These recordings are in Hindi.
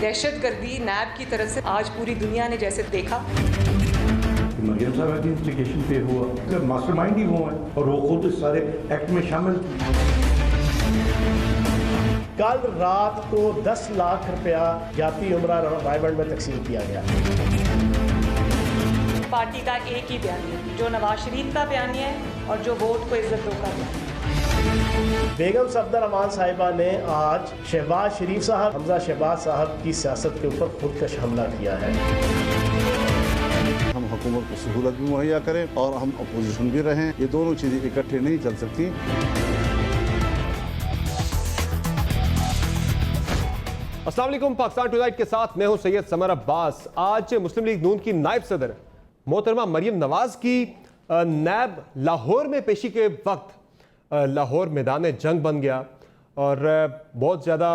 दहशतगर्दी नैब की तरफ से आज पूरी दुनिया ने जैसे देखा। मरियम साहब की इंस्टिगेशन पे हुआ, मास्टरमाइंड ही वो है और वो खुद इस सारे एक्ट में शामिल। कल रात को 10 लाख रुपया जाती उमरा रायबंड में तकसीम किया गया। पार्टी का एक ही बयान है, जो नवाज शरीफ का बयान है और जो वोट को इज्जत दो का बयान। बेगम सफदर अमान साहिबा ने आज शहबाज शरीफ साहब, हमजा शहबाज साहब की सियासत के ऊपर खुदकश हमला किया है। हम हुकूमत को सहूलत भी मुहैया करें और हम अपोजिशन भी रहें, ये दोनों चीज़ें इकट्ठे नहीं चल सकती। अस्सलाम वालेकुम, पाकिस्तान टुनाइट के साथ मैं हूं सैयद समर अब्बास। आज मुस्लिम लीग नून की नायब सदर मोहतरमा मरियम नवाज की नैब लाहौर में पेशी के वक्त लाहौर मैदान जंग बन गया और बहुत ज़्यादा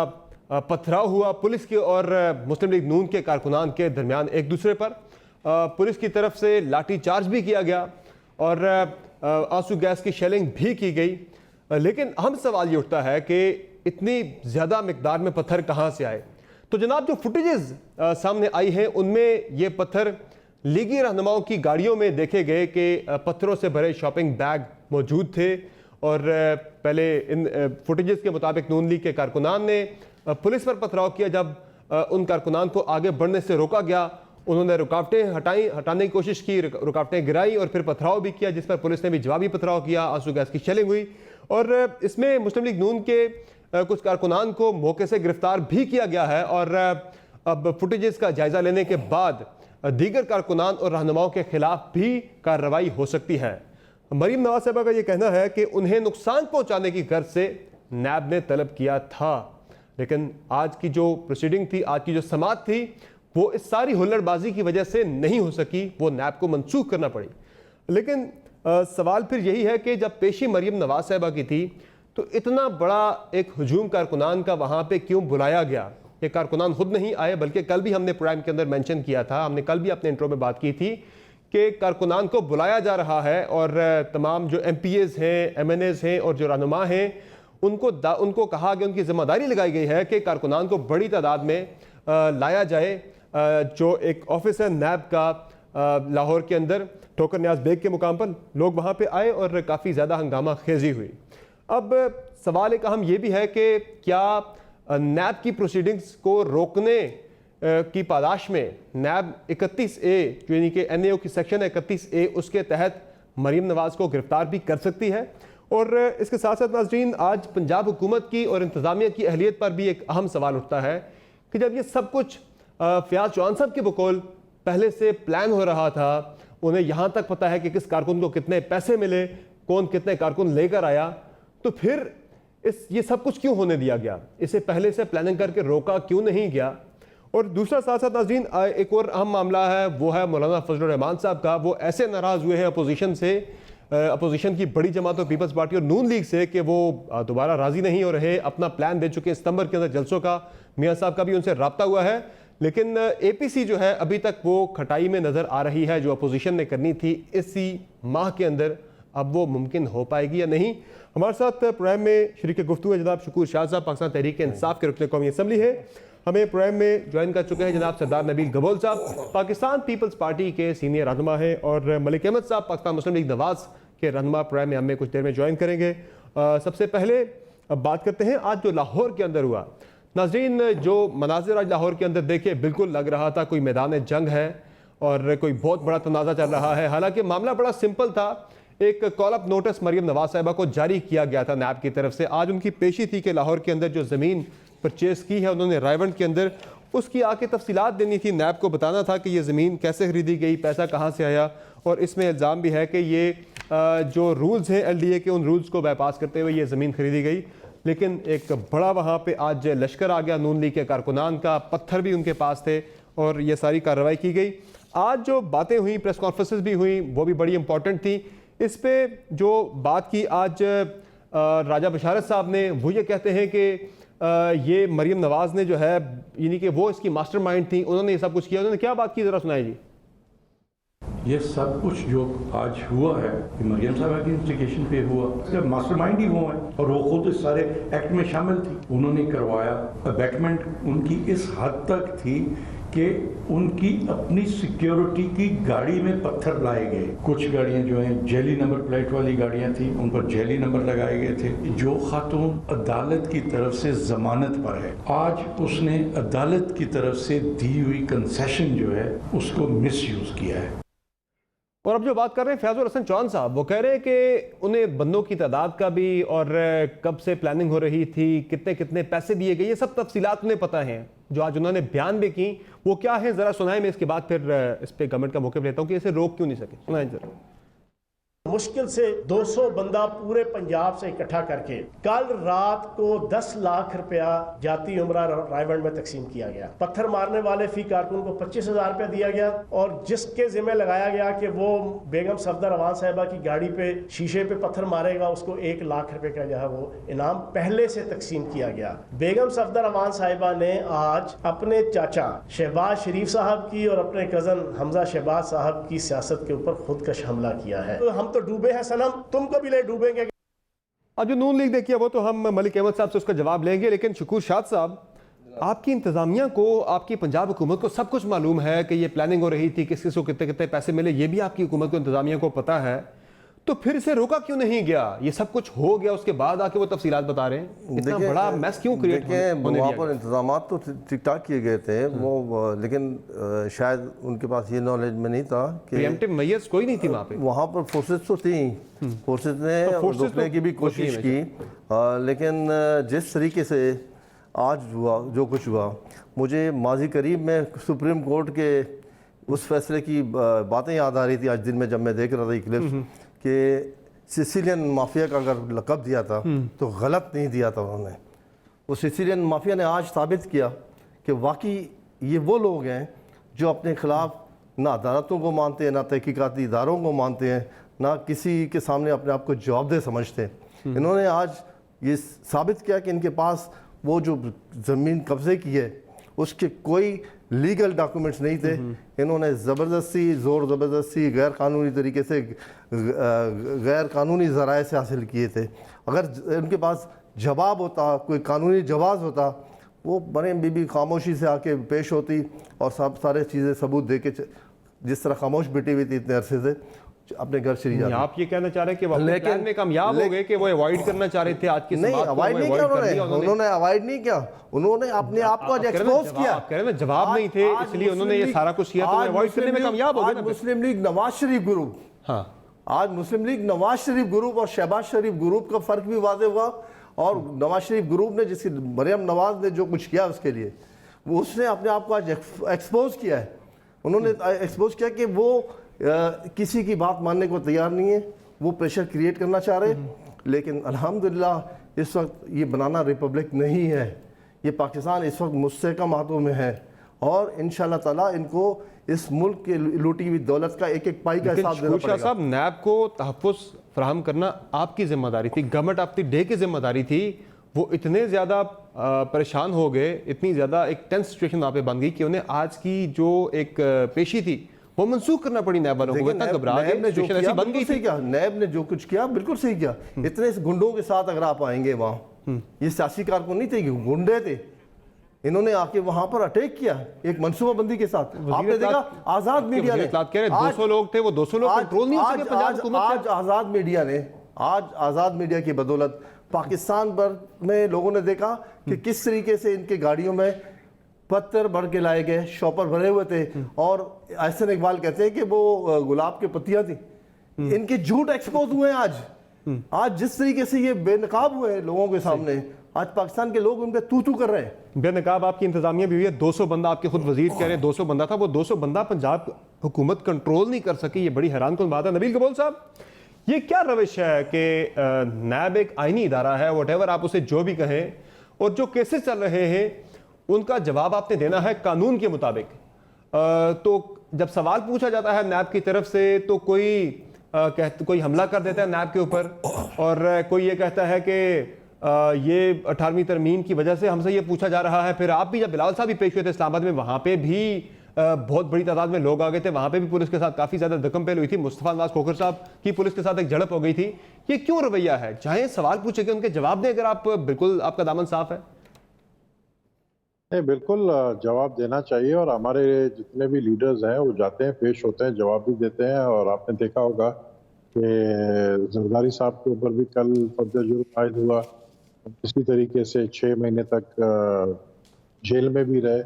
पथराव हुआ पुलिस की और मुस्लिम लीग नून के कारकुनान के दरमियान एक दूसरे पर। पुलिस की तरफ से लाठी चार्ज भी किया गया और आंसू गैस की शेलिंग भी की गई। लेकिन हम सवाल ये उठता है कि इतनी ज़्यादा मिकदार में पत्थर कहाँ से आए। तो जनाब जो फुटेजेस सामने आई हैं उनमें ये पत्थर लीगी रहनुमाओं की गाड़ियों में देखे गए कि पत्थरों से भरे शॉपिंग बैग मौजूद थे और पहले इन फुटेजेस के मुताबिक नून लीग के कारकुनान ने पुलिस पर पथराव किया। जब उन कारकुनान को आगे बढ़ने से रोका गया उन्होंने रुकावटें हटाने की कोशिश की, रुकावटें गिराई और फिर पथराव भी किया, जिस पर पुलिस ने भी जवाबी पथराव किया, आंसू गैस की शेलिंग हुई। और इसमें मुस्लिम लीग नून के कुछ कारकुनान को मौके से गिरफ्तार भी किया गया है और अब फुटेजेस का जायजा लेने के बाद दीगर कारकुनान और रहनुमाओं के खिलाफ भी कार्रवाई हो सकती है। मरीम नवाज साहबा का यह कहना है कि उन्हें नुकसान पहुंचाने की गर्ज से नैब ने तलब किया था, लेकिन आज की जो प्रोसीडिंग थी, आज की जो समाअत थी, वो इस सारी हुल्लड़बाजी की वजह से नहीं हो सकी, वो नैब को मनसूख करना पड़ी। लेकिन सवाल फिर यही है कि जब पेशी मरीम नवाज साहबा की थी तो इतना बड़ा एक हजूम कारकुनान का वहाँ पे क्यों बुलाया गया। ये कारकुनान खुद नहीं आए, बल्कि कल भी हमने प्रोग्राम के अंदर मेंशन किया था, हमने कल भी अपने इंट्रो में बात की थी कि कारकुनान को बुलाया जा रहा है और तमाम जो MPAs हैं, MNAs हैं और जो रहनुमा हैं उनको कहा गया, उनकी जिम्मेदारी लगाई गई है कि कारकुनान को बड़ी तादाद में लाया जाए। जो एक ऑफिस है नैब का लाहौर के अंदर ठोकर न्याज बेग के मुकाम पर लोग वहाँ पे आए और काफ़ी ज़्यादा हंगामा खेजी हुई। अब सवाल एक अहम ये भी है कि क्या नैब की प्रोसीडिंग्स को रोकने की पादाश में नैब 31A जो यानी कि NAO की सेक्शन 31A उसके तहत मरीम नवाज को गिरफ्तार भी कर सकती है। और इसके साथ साथ नाज़रीन, आज पंजाब हुकूमत की और इंतज़ामिया की अहलियत पर भी एक अहम सवाल उठता है कि जब ये सब कुछ फयाज चौहान साहब के बकौल पहले से प्लान हो रहा था, उन्हें यहाँ तक पता है कि किस कारकुन को कितने पैसे मिले, कौन कितने कारकुन लेकर आया, तो फिर ये सब कुछ क्यों होने दिया गया? इसे पहले से प्लानिंग करके रोका क्यों नहीं गया? और दूसरा साथ साथ नाज़रीन एक और अहम मामला है, वो है मौलाना फजलुर रहमान साहब का। वो ऐसे नाराज़ हुए हैं अपोजिशन से, अपोजिशन की बड़ी जमात और पीपल्स पार्टी और नून लीग से, कि वो दोबारा राज़ी नहीं हो रहे, अपना प्लान दे चुके हैं सितंबर के अंदर जलसों का। मियाँ साहब का भी उनसे रब्ता हुआ है, लेकिन APC जो है अभी तक वो खटाई में नज़र आ रही है। जो अपोजिशन ने करनी थी इसी माह के अंदर, अब वो मुमकिन हो पाएगी या नहीं? हमारे साथ प्रोग्राम में शरीक गुफ्तगू है जनाब शकूर शाह साहब, पाकिस्तान तहरीक इंसाफ के रुकन कौमी असम्बली है। हमें प्रोग्राम में ज्वाइन कर चुके हैं जनाब सरदार नबील गबोल साहब, पाकिस्तान पीपल्स पार्टी के सीनियर रहनुमा हैं, और मलिक अहमद साहब पाकिस्तान मुस्लिम लीग नवाज के रहनुमा प्रोग्राम में हमें कुछ देर में ज्वाइन करेंगे। सबसे पहले अब बात करते हैं आज जो लाहौर के अंदर हुआ। नाज़रीन, जो मनाजिर आज लाहौर के अंदर देखे, बिल्कुल लग रहा था कोई मैदान जंग है और कोई बहुत बड़ा तनाज़ा चल रहा है। हालांकि मामला बड़ा सिंपल था। एक call up notice Maryam Nawaz साहिबा को जारी किया गया था नैब की तरफ से। आज उनकी पेशी थी कि लाहौर के अंदर जो ज़मीन परचेज़ की है उन्होंने रायवंड के अंदर, उसकी आके तफसीलात देनी थी। नैब को बताना था कि ये ज़मीन कैसे खरीदी गई, पैसा कहाँ से आया, और इसमें इल्ज़ाम भी है कि ये जो रूल्स हैं LDA के, उन रूल्स को बाईपास करते हुए ये ज़मीन खरीदी गई। लेकिन एक बड़ा वहाँ पे आज लश्कर आ गया नून लीग के कारकुनान का, पत्थर भी उनके पास थे और ये सारी कार्रवाई की गई। आज जो बातें हुई, प्रेस कॉन्फ्रेंसेस भी हुई, वो भी बड़ी इंपॉर्टेंट थी। इस पे जो बात की आज राजा बशारत साहब ने, वो ये कहते हैं कि ये मरीम नवाज ने जो है, यानी कि वो इसकी मास्टरमाइंड थी, उन्होंने ये सब कुछ किया। उन्होंने क्या बात की, ज़रा सुनाइए जी। ये सब कुछ जो आज हुआ है कि मरियम साहबा की इंस्टिगेशन पे हुआ, जब मास्टरमाइंड ही वो है और वो खुद इस सारे एक्ट में शामिल थी, उन्होंने करवाया। अबैटमेंट उनकी इस हद तक थी कि उनकी अपनी सिक्योरिटी की गाड़ी में पत्थर लाए गए। कुछ गाड़ियां जो हैं जेली नंबर प्लेट वाली गाड़ियां थी, उन पर जेली नंबर लगाए गए थे। जो खातून अदालत की तरफ से जमानत पर है, आज उसने अदालत की तरफ से दी हुई कंसेशन जो है उसको मिसयूज किया है। और अब जो बात कर रहे हैं फैजुल हसन चौहान साहब, वो कह रहे हैं कि उन्हें बंदों की तादाद का भी और कब से प्लानिंग हो रही थी, कितने कितने पैसे दिए गए, ये सब तफसीलात उन्हें पता हैं। जो आज उन्होंने बयान भी की वो क्या है, जरा सुनाएं। मैं इसके बाद फिर इस पे गवर्नमेंट का मौक़िफ़ लेता हूँ कि इसे रोक क्यों नहीं सके। सुनाएं जरा। मुश्किल से 200 बंदा पूरे पंजाब से इकट्ठा करके कल रात को 10 लाख रुपया जाती उमरा रायवंड में तकसीम किया गया। पत्थर मारने वाले फी कारकुन को 25,000 रुपया दिया गया और जिसके जिम्मे लगाया गया कि वो बेगम सफदर अमान साहिबा की गाड़ी पे शीशे पे पत्थर मारेगा, उसको 1 लाख रुपए का जो है वो इनाम पहले से तकसीम किया गया। बेगम सफदर अमान साहिबा ने आज अपने चाचा शहबाज शरीफ साहब की और अपने कजन हमजा शहबाज साहब की सियासत के ऊपर खुदकश हमला किया है। तो हम तो डूबे हैं सनम, तुमको भी ले डूबेंगे। अब जो नून लीग देखिए वो तो हम मलिक अहमद साहब से उसका जवाब लेंगे, लेकिन शकूर शाद साहब, आपकी इंतजामिया को, आपकी पंजाब हुकूमत को सब कुछ मालूम है कि ये प्लानिंग हो रही थी, किस किस को कितने कितने पैसे मिले, ये भी आपकी हुकूमत को, इंतजामिया को पता है, तो फिर इसे रोका क्यों नहीं गया? ये सब कुछ हो गया, उसके बाद आके वो तफसीलात बता रहे हैं। इतना बड़ा मैस क्यों क्रिएट होने वहाँ पर इंतजाम तो ठीक ठाक किए गए थे वो, लेकिन शायद उनके पास ये नॉलेज में नहीं था कि प्रीएम्प्टिव मेजर्स कोई नहीं थी वहाँ पे। वहाँ पर फोर्सेस तो थी, फोर्सेस ने रोकने की भी कोशिश की, लेकिन जिस तरीके से आज हुआ, जो कुछ हुआ, मुझे माजी करीब में सुप्रीम कोर्ट के उस फैसले की बातें याद आ रही थी आज दिन में, जब मैं देख रहा था क्लिप्स, कि सिसिलियन माफिया का अगर लक़ब दिया था तो गलत नहीं दिया था उन्होंने। वो सिसिलियन माफिया ने आज साबित किया कि वाकई ये वो लोग हैं जो अपने खिलाफ ना अदालतों को मानते हैं, ना तहकीकाती इदारों को मानते हैं, ना किसी के सामने अपने आप को जवाबदेह समझते हैं। इन्होंने आज ये साबित किया कि इनके पास वो जो ज़मीन कब्जे की है उसके कोई लीगल डॉक्यूमेंट्स नहीं थे। इन्होंने ज़बरदस्ती, ज़ोर ज़बरदस्ती, गैर कानूनी तरीके से, गैर कानूनी ज़राए से हासिल किए थे। अगर इनके पास जवाब होता, कोई कानूनी जवाब होता, वो मरियम बीबी खामोशी से आके पेश होती और सब सारे चीज़ें सबूत दे के, जिस तरह खामोश बैठी हुई थी इतने अरसे से, अपने घर चली जाती। आप ये कहना चाह रहे हैं कि वो अपने प्लान में कामयाब हो गए, कि वो अवॉइड करना चाह रहे थे आज की नहीं, अवॉइड नहीं किया उन्होंने अवॉइड नहीं किया, उन्होंने अपने आप को आज एक्सपोज किया। आप कह रहे हैं जवाब नहीं थे इसलिए उन्होंने ये सारा कुछ किया, तो अवॉइड करने में कामयाब हो गए। मुस्लिम लीग नवाज शरीफ ग्रुप, हाँ, आज मुस्लिम लीग नवाज शरीफ ग्रुप और शहबाज शरीफ ग्रुप का फर्क भी वाज़ेह हुआ। और नवाज शरीफ ग्रुप ने, जिसकी मरियम नवाज ने जो कुछ किया उसके लिए, वो उसने अपने आप को आज एक्सपोज किया है। उन्होंने एक्सपोज किया कि वो किसी की बात मानने को तैयार नहीं है, वो प्रेशर क्रिएट करना चाह रहे हैं। लेकिन अल्हम्दुलिल्लाह इस वक्त ये बनाना रिपब्लिक नहीं है, ये पाकिस्तान इस वक्त मुस्तहकम हाथों में है और इंशाल्लाह ताला इनको इस मुल्क के लूटी हुई दौलत का एक एक पाई का हिसाब देना पड़ेगा। साहब, नैब को तहफ़्फ़ुज़ फराहम करना आपकी जिम्मेदारी थी, गवर्नमेंट ऑफ द डे की जिम्मेदारी थी। वो इतने ज़्यादा परेशान हो गए, इतनी ज़्यादा एक टेंस सिचुएशन वहाँ पे बन गई कि उन्हें आज की जो एक पेशी थी वो मंसूख करना पड़ी नैब वालों को। इतना घबरा गए, सिचुएशन ऐसी बन गई थी। क्या नैब ने जो कुछ किया बिल्कुल सही किया। इतने गुंडों के साथ अगर आप आएंगे वहाँ, ये सियासी कारकुन नहीं थे, गुंडे थे, इन्होंने आके वहां पर अटैक किया एक मनसूबाबंदी के साथ। आपने देखा आजाद मीडिया ने, 200 लोग थे, वो 200 लोग कंट्रोल नहीं हो सके पंजाब हुकूमत से। आज आजाद मीडिया ने, आज आजाद मीडिया की बदौलत पाकिस्तान भर में लोगों ने देखा कि किस तरीके से इनके गाड़ियों में पत्थर भर के लाए गए, शॉपर भरे हुए थे। और एहसन इकबाल कहते हैं कि वो गुलाब की पत्तियां थी। इनके झूठ एक्सपोज हुए हैं आज जिस तरीके से ये बेनकाब हुए हैं लोगों के सामने, आज पाकिस्तान के लोग उन पे तू कर रहे हैं। बेनकाब आपकी इंतजामिया भी हुई है। 200 बंदा, आपके खुद वजीर कह रहे हैं 200 बंदा था, वो 200 बंदा पंजाब हुकूमत कंट्रोल नहीं कर सकी। ये बड़ी हैरान कुन बात है। नबील कबूल साहब, ये क्या रविश है कि नैब एक आईनी इदारा है, वटेवर आप उसे जो भी कहें, और जो केसेस चल रहे हैं उनका जवाब आपने देना है कानून के मुताबिक। तो जब सवाल पूछा जाता है नैब की तरफ से तो कोई हमला कर देता है नैब के ऊपर, और कोई ये कहता है कि ये 18वीं तरमीम की वजह से हमसे ये पूछा जा रहा है। फिर आप भी, जब बिलावल साहब भी पेश हुए थे इस्लामाबाद में, वहाँ पे भी बहुत बड़ी तादाद में लोग आ गए थे, वहां पे भी पुलिस के साथ काफी ज्यादा दकम-पेल हुई थी। मुस्तफा नवाज खोखर साहब की पुलिस के साथ एक झड़प हो गई थी। ये क्यों रवैया है? चाहे सवाल पूछे कि उनके जवाब दें, अगर आप बिल्कुल आपका दामन साफ है। नहीं, बिल्कुल जवाब देना चाहिए और हमारे जितने भी लीडर्स हैं वो जाते हैं, पेश होते हैं, जवाब भी देते हैं। और आपने देखा होगा कि जरदारी साहब के ऊपर भी कल फर्द जुर्म आयद हुआ, इसी तरीके से 6 महीने तक जेल में भी रहे।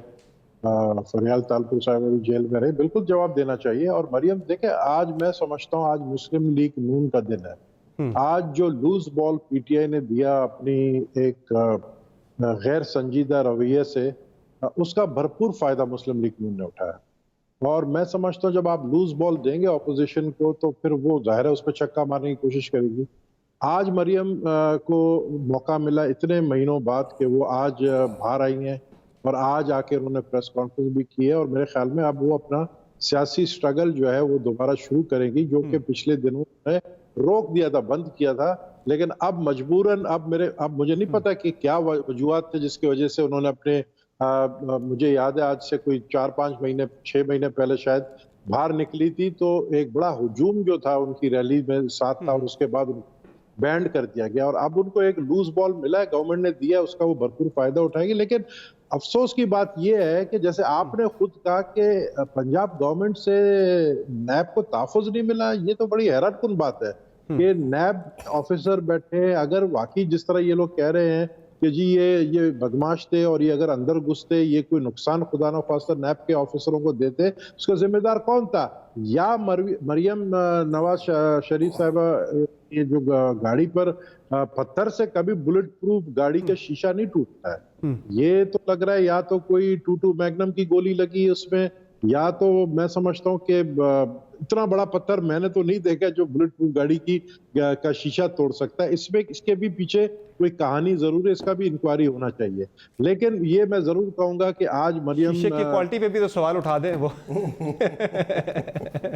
फरियाल तालपुर साहब भी जेल में रहे। बिल्कुल जवाब देना चाहिए। और मरियम देखे, आज मैं समझता हूँ आज मुस्लिम लीग नून का दिन है। आज जो लूज बॉल पीटीआई ने दिया अपनी एक गैर संजीदा रवैये से, उसका भरपूर फायदा मुस्लिम लीग नून ने उठाया। और मैं समझता हूँ जब आप लूज बॉल देंगे ऑपोजिशन को तो फिर वो जाहिर है उस पर छक्का मारने की कोशिश करेगी। आज मरियम को मौका मिला इतने महीनों बाद कि वो आज बाहर आई हैं और आज आके उन्होंने प्रेस कॉन्फ्रेंस भी की है। और मेरे ख्याल में अब वो अपना सियासी स्ट्रगल जो है वो दोबारा शुरू करेंगी, जो कि पिछले दिनों में रोक दिया था, बंद किया था। लेकिन अब मजबूरन अब मुझे नहीं पता कि क्या वजूहात थे जिसकी वजह से उन्होंने अपने मुझे याद है आज से कोई 4-5 महीने 6 महीने पहले शायद बाहर निकली थी, तो एक बड़ा हुजूम जो था उनकी रैली में साथ था और उसके बाद बैंड कर दिया गया। और अब उनको एक लूज बॉल मिला है, गवर्नमेंट ने दिया, उसका वो भरपूर फायदा उठाएगी। लेकिन अफसोस की बात यह है कि जैसे आपने खुद कहा कि पंजाब गवर्नमेंट से नैब को तहफ़्फ़ुज़ नहीं मिला, ये तो बड़ी हैरानकुन बात है कि नैब ऑफिसर बैठे, अगर वाकई जिस तरह ये लोग कह रहे हैं कि जी ये बदमाश थे और ये अगर अंदर घुसते, ये कोई नुकसान खुदा न खास्ता नैब के ऑफिसरों को देते, उसका जिम्मेदार कौन था? या मरियम नवाज शरीफ साहिबा ये जो गाड़ी पर पत्थर से कभी बुलेट प्रूफ गाड़ी का शीशा नहीं टूटता है। ये तो लग रहा है या तो कोई 22 मैग्नम की गोली लगी है उसमें, या तो मैं समझता हूँ कि इतना बड़ा पत्थर मैंने तो नहीं देखा जो बुलेट प्रूफ गाड़ी का शीशा तोड़ सकता है। इसमें इसके भी पीछे कोई कहानी जरूर है, इसका भी इंक्वायरी होना चाहिए। लेकिन ये मैं जरूर कहूंगा कि आज मरियम शीशे की क्वालिटी पे भी तो सवाल उठा दें वो।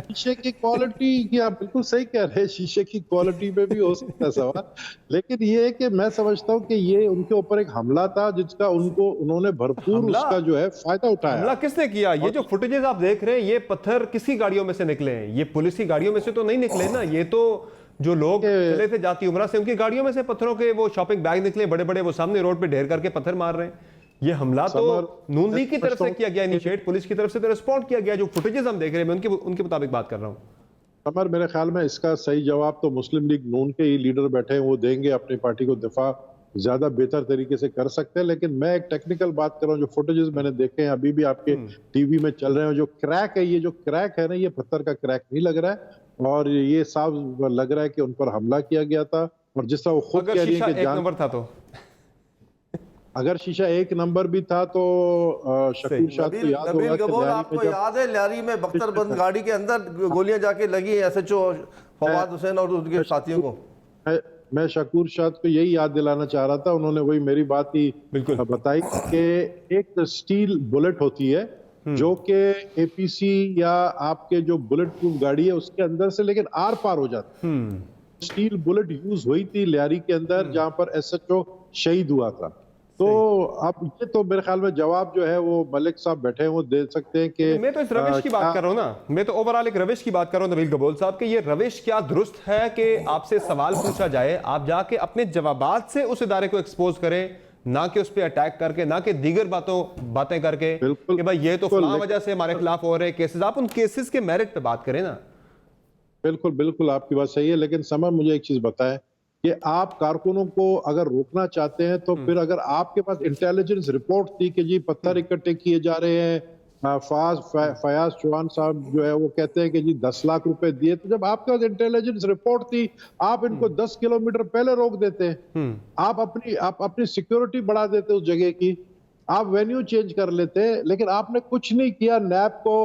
शीशे की क्वालिटी की आप बिल्कुल सही कह रहे हैं, शीशे की क्वालिटी पे भी हो सकता है सवाल। लेकिन ये है कि मैं समझता हूँ कि ये उनके ऊपर एक हमला था जिसका उन्होंने भरपूर उसका जो है फायदा उठाया। हमला किसने किया? ये जो फुटेजेस आप देख रहे हैं, ये पत्थर किसकी गाड़ियों में से निकले हैं? ये पुलिस की गाड़ियों में से तो नहीं निकले ना, ये तो जो लोग चले थे जाती उमरा से उनकी गाड़ियों में से पत्थरों के वो शॉपिंग बैग निकले बड़े बड़े, वो सामने रोड पे ढेर करके पत्थर मार रहे हैं। ये हमला तो नून लीग की तरफ से किया गया, इनिशिएट पुलिस की तरफ से तो रिस्पॉन्ड किया गया। जो फुटेजेस हम देख रहे हैं मैं उनके मुताबिक बात कर रहा हूँ। समर, मेरे ख्याल में इसका सही जवाब तो मुस्लिम लीग नून के ही लीडर बैठे हैं, वो देंगे। अपनी पार्टी को दिफा ज्यादा बेहतर तरीके से कर सकते हैं। लेकिन मैं एक टेक्निकल बात कर रहा हूँ, जो फुटेजेस मैंने देखे हैं अभी भी आपके टीवी में चल रहे हैं, जो क्रैक है, ये जो क्रैक है ना, ये पत्थर का क्रैक नहीं लग रहा है और ये साफ लग रहा है कि उन पर हमला किया गया था। और जिस तरह वो खुद कह रही है कि नंबर था तो अगर शीशा 1 नंबर भी था तो शकूर शाह को याद होगा, आपको याद है लियारी में बख्तरबंद गाड़ी के अंदर गोलियां जाके लगी एसएचओ फवाद हुसैन और उनके साथियों को। मैं शकूर शाह को यही याद दिलाना चाह रहा था, उन्होंने वही मेरी बात ही बताई कि एक स्टील बुलेट होती है जो कि एपीसी या आपके जो बुलेट प्रूफ गाड़ी है उसके अंदर से लेकिन आर पार हो जाती है। स्टील बुलेट यूज हुई थी लियारी के अंदर जहां पर एसएचओ शहीद हुआ था। तो अब ये तो मेरे ख्याल में जवाब जो है वो मलिक साहब बैठे हैं वो दे सकते हैं कि मैं तो इस रविश की बात कर रहा हूँ ना, मैं तो ओवरऑल एक रविश की बात कर रहा हूँ नबील कबूल साहब के। ये रविश क्या दुरुस्त है कि आपसे सवाल पूछा जाए, आप जाके अपने जवाबात से उस इदारे को एक्सपोज करें, ना कि उस पर अटैक करके, ना कि दीगर बातें करके कि भाई ये तो फलां वजह से हमारे खिलाफ हो रहे केसेस। आप उन केसेस के मेरिट पे बात करें ना। बिल्कुल बिल्कुल आपकी बात सही है। लेकिन समर मुझे एक चीज बताएं कि आप कारकुनों को अगर रोकना चाहते हैं तो फिर अगर आपके पास इंटेलिजेंस रिपोर्ट थी कि जी पत्थर इकट्ठे किए जा रहे हैं, फयाज चौहान साहब जो है वो कहते हैं कि जी 10 लाख रुपए दिए, तो जब आपके पास इंटेलिजेंस रिपोर्ट थी आप इनको 10 किलोमीटर पहले रोक देते। आप अपनी सिक्योरिटी बढ़ा देते उस जगह की, आप वेन्यू चेंज कर लेते। लेकिन आपने कुछ नहीं किया, नैब को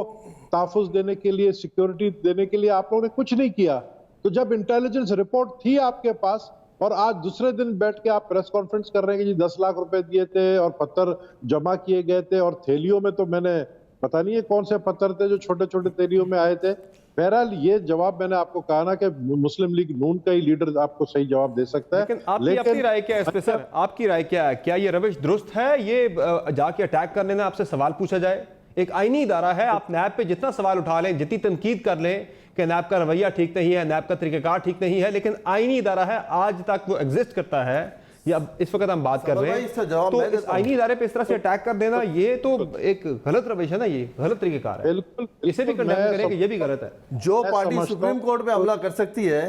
तहफ़्फ़ुज़ देने के लिए, सिक्योरिटी देने के लिए आप लोगों ने कुछ नहीं किया। तो जब इंटेलिजेंस रिपोर्ट थी आपके पास और आज दूसरे दिन बैठ के आप प्रेस कॉन्फ्रेंस कर रहे हैं कि जी 10 लाख रुपए दिए थे और पत्थर जमा किए गए थे और थैलियों में तो मैंने पता नहीं है कौन से पत्थर थे जो छोटे छोटे थैलियों में आए थे। बहरहाल ये जवाब मैंने आपको कहा ना कि मुस्लिम लीग नून का ही लीडर आपको सही जवाब दे सकता है। लेकिन आपकी राय क्या है इस पे सर? आपकी राय क्या है? क्या ये रविश दुरुस्त है, ये जाके अटैक करने में आपसे सवाल पूछा जाए, एक आईनी इदारा है। आप नैब पे जितना सवाल उठा लें, जितनी तनकीद कर लें कि नैब का रवैया ठीक नहीं है, नैब का तरीक़ाकार ठीक नहीं है, लेकिन आईनी इदारा है, आज तक वो एग्जिस्ट करता है। या इस वक्त हम बात कर रहे हैं, तो इस आईनी इदारे पे इस तरह से अटैक कर देना, ये तो एक गलत रवैया है ना, ये गलत तरीक़ाकार है। बिल्कुल, इसे भी कंडेम करें कि ये भी गलत है। जो पार्टी सुप्रीम कोर्ट पे हमला कर सकती है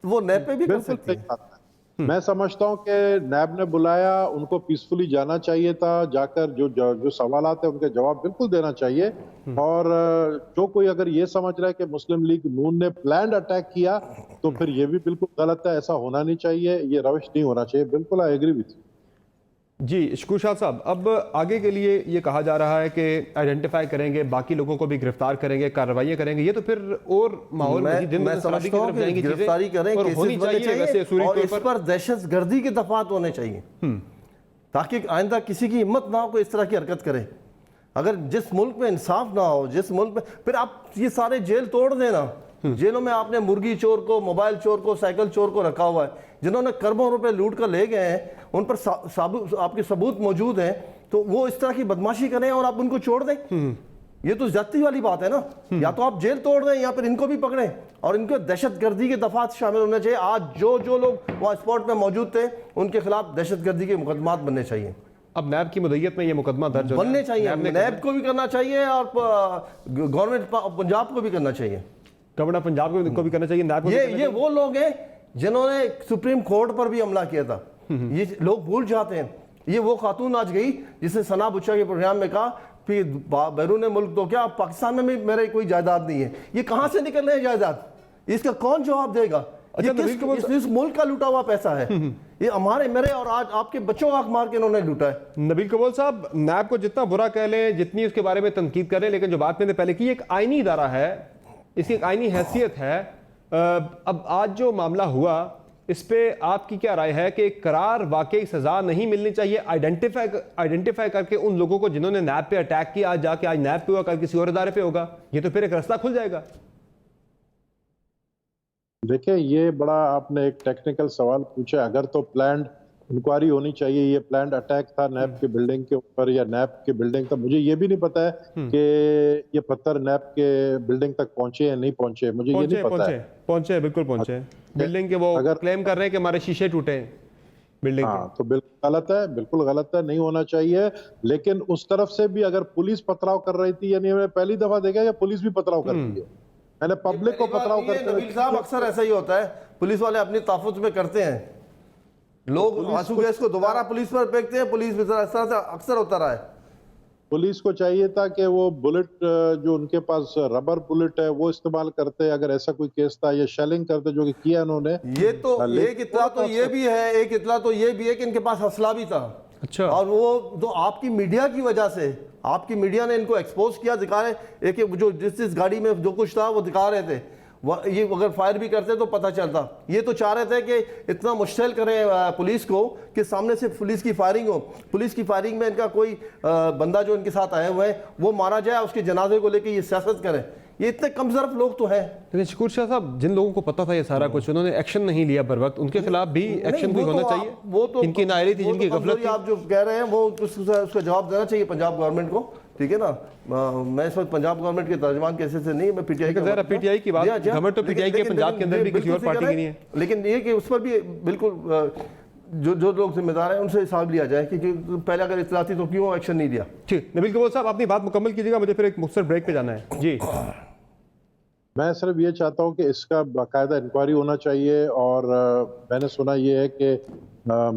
वो नैब पे भी कर सकती है। मैं समझता हूं कि नैब ने बुलाया, उनको पीसफुली जाना चाहिए था, जाकर जो सवालात है उनके जवाब बिल्कुल देना चाहिए। और जो कोई अगर ये समझ रहा है कि मुस्लिम लीग नून ने प्लान्ड अटैक किया तो फिर ये भी बिल्कुल गलत है, ऐसा होना नहीं चाहिए, ये रविश नहीं होना चाहिए। बिल्कुल आई एग्री विथ। जी शुक्र शाह साहब, अब आगे के लिए ये कहा जा रहा है कि आइडेंटिफाई करेंगे, बाकी लोगों को भी गिरफ्तार करेंगे, कार्रवाइयां करेंगे, ये तो फिर और माहौल मैं समझता हूं कि गिरफ्तारी करें, और होनी चाहिए वैसे और इस पर दहशतगर्दी के दफात होने चाहिए ताकि आइंदा किसी की हिम्मत ना हो कोई इस तरह की हरकत करे। अगर जिस मुल्क में इंसाफ ना हो, जिस मुल्क में, फिर आप ये सारे जेल तोड़ देना। जेलों में आपने मुर्गी चोर को, मोबाइल चोर को, साइकिल चोर को रखा हुआ है, जिन्होंने करोड़ों रुपए लूट कर ले गए हैं, उन पर आपके सबूत मौजूद हैं, तो वो इस तरह की बदमाशी करें और आप उनको छोड़ दें। ये तो ज्यादती वाली बात है ना। या तो आप जेल तोड़ दें या फिर इनको भी पकड़ें और इनको दहशतगर्दी के दफात शामिल होने चाहिए। आज जो लोग वहाँ स्पॉट में मौजूद थे उनके खिलाफ दहशतगर्दी के मुकदमात बनने चाहिए। अब नैब की मुद्दत में ये मुकदमा दर्ज बनने चाहिए, नैब को भी करना चाहिए और गवर्नमेंट पंजाब को भी करना चाहिए, गवर्नर पंजाब को भी करना चाहिए, नैब को ये वो लोग हैं जिन्होंने सुप्रीम कोर्ट पर भी हमला किया था। ये लोग भूल जाते हैं। ये वो खातून आज गई जिसने सना बुच्चा के प्रोग्राम में कहा कि बैरून मुल्क तो क्या, पाकिस्तान में भी मेरे कोई जायदाद नहीं है। ये कहां से निकल रहे हैं जायदाद? इसका कौन जवाब देगा? अच्छा, इस मुल्क का लूटा हुआ पैसा है, ये हमारे मेरे और आज आपके बच्चों को आंख मार के इन्होंने लूटा है। नबील कबूल साहब, नैब को जितना बुरा कह लें, जितनी उसके बारे में तनकीद करें, लेकिन जो बात मैंने पहले की, एक आईनी इदारा है, इसकी एक आईनी हैसियत है। अब आज जो मामला हुआ, इस पे आपकी क्या राय है कि एक करार वाकई सजा नहीं मिलनी चाहिए? आइडेंटिफाई करके उन लोगों को जिन्होंने नैब पे अटैक किया, आज जाके आज नैब पे हुआ, कल किसी और इदारे पे होगा, ये तो फिर एक रास्ता खुल जाएगा। देखिए, ये बड़ा आपने एक टेक्निकल सवाल पूछा। अगर तो प्लान्ड इंक्वायरी होनी चाहिए, ये प्लान्ड अटैक था नैब के बिल्डिंग के ऊपर या नैब के बिल्डिंग था। मुझे ये भी नहीं पता है कि ये पत्थर नैब के बिल्डिंग तक पहुंचे या नहीं पहुंचे, मुझे ये नहीं पता है। पहुंचे, बिल्कुल पहुंचे। बिल्डिंग के वो अगर क्लेम कर रहे हैं कि हमारे शीशे टूटे हैं बिल्डिंग के। तो बिल्कुल गलत है, बिल्कुल गलत है, नहीं होना चाहिए। लेकिन उस तरफ से भी अगर पुलिस पथराव कर रही थी, यानी मैंने पहली दफा देखा या पुलिस भी पथराव करती है, मैंने पब्लिक को पथराव करते हुए। नबील साहब, अक्सर ऐसा ही होता है, पुलिस वाले अपनी ताफुज में करते हैं, लोग आंसू गैस को दोबारा पुलिस पर फेंकते हैं, पुलिस इस तरह से अक्सर होता रहा है। पुलिस को चाहिए था कि वो बुलेट, जो उनके पास रबर बुलेट है, वो इस्तेमाल करते अगर ऐसा कोई केस था, या शेलिंग करते, जो कि किया उन्होंने। ये तो एक इतला तो ये भी है, एक इतला तो ये भी है कि इनके पास हौसला भी था। अच्छा। और वो तो आपकी मीडिया की वजह से, आपकी मीडिया ने इनको एक्सपोज किया, दिखा रहे एक जो जिस गाड़ी में जो कुछ था वो दिखा रहे थे। ये अगर फायर भी करते तो पता चलता। ये तो चाह रहे थे कि इतना मुश्किल करें पुलिस को कि सामने से पुलिस की फायरिंग हो, पुलिस की फायरिंग में इनका कोई बंदा जो इनके साथ आए हुए हैं वो मारा जाए, उसके जनाजे को लेके ये सियासत करें। ये इतने कमजोर लोग तो हैं। लेकिन शकूर शाह साहब, जिन लोगों को पता था ये सारा कुछ, उन्होंने एक्शन नहीं लिया बर वक्त, उनके खिलाफ भी एक्शन भी होना चाहिए। वो तो इनकी नायरी थी, जिनकी गफलत थी। आप जो कह रहे हैं वो उसका जवाब देना चाहिए पंजाब गवर्नमेंट को, ठीक है ना। मैं इस वक्त पंजाब गवर्नमेंट के तर्जमान कैसे से नहीं, मैं पीटीआई पीटीआई की बात, गवर्नमेंट तो पीटीआई के पंजाब के अंदर भी किसी और पार्टी की नहीं है। लेकिन ये कि उस पर भी बिल्कुल जो लोग जिम्मेदार हैं उनसे हिसाब लिया जाए कि पहले अगर इतला थी तो क्यों एक्शन नहीं लिया। ठीक, नबील कबूल साहब, अपनी बात मुकम्मल कीजिएगा, मुझे फिर एक मुख्तसर ब्रेक पे जाना है। जी, मैं सिर्फ ये चाहता हूँ कि इसका बाकायदा इंक्वायरी होना चाहिए। और मैंने सुना ये है कि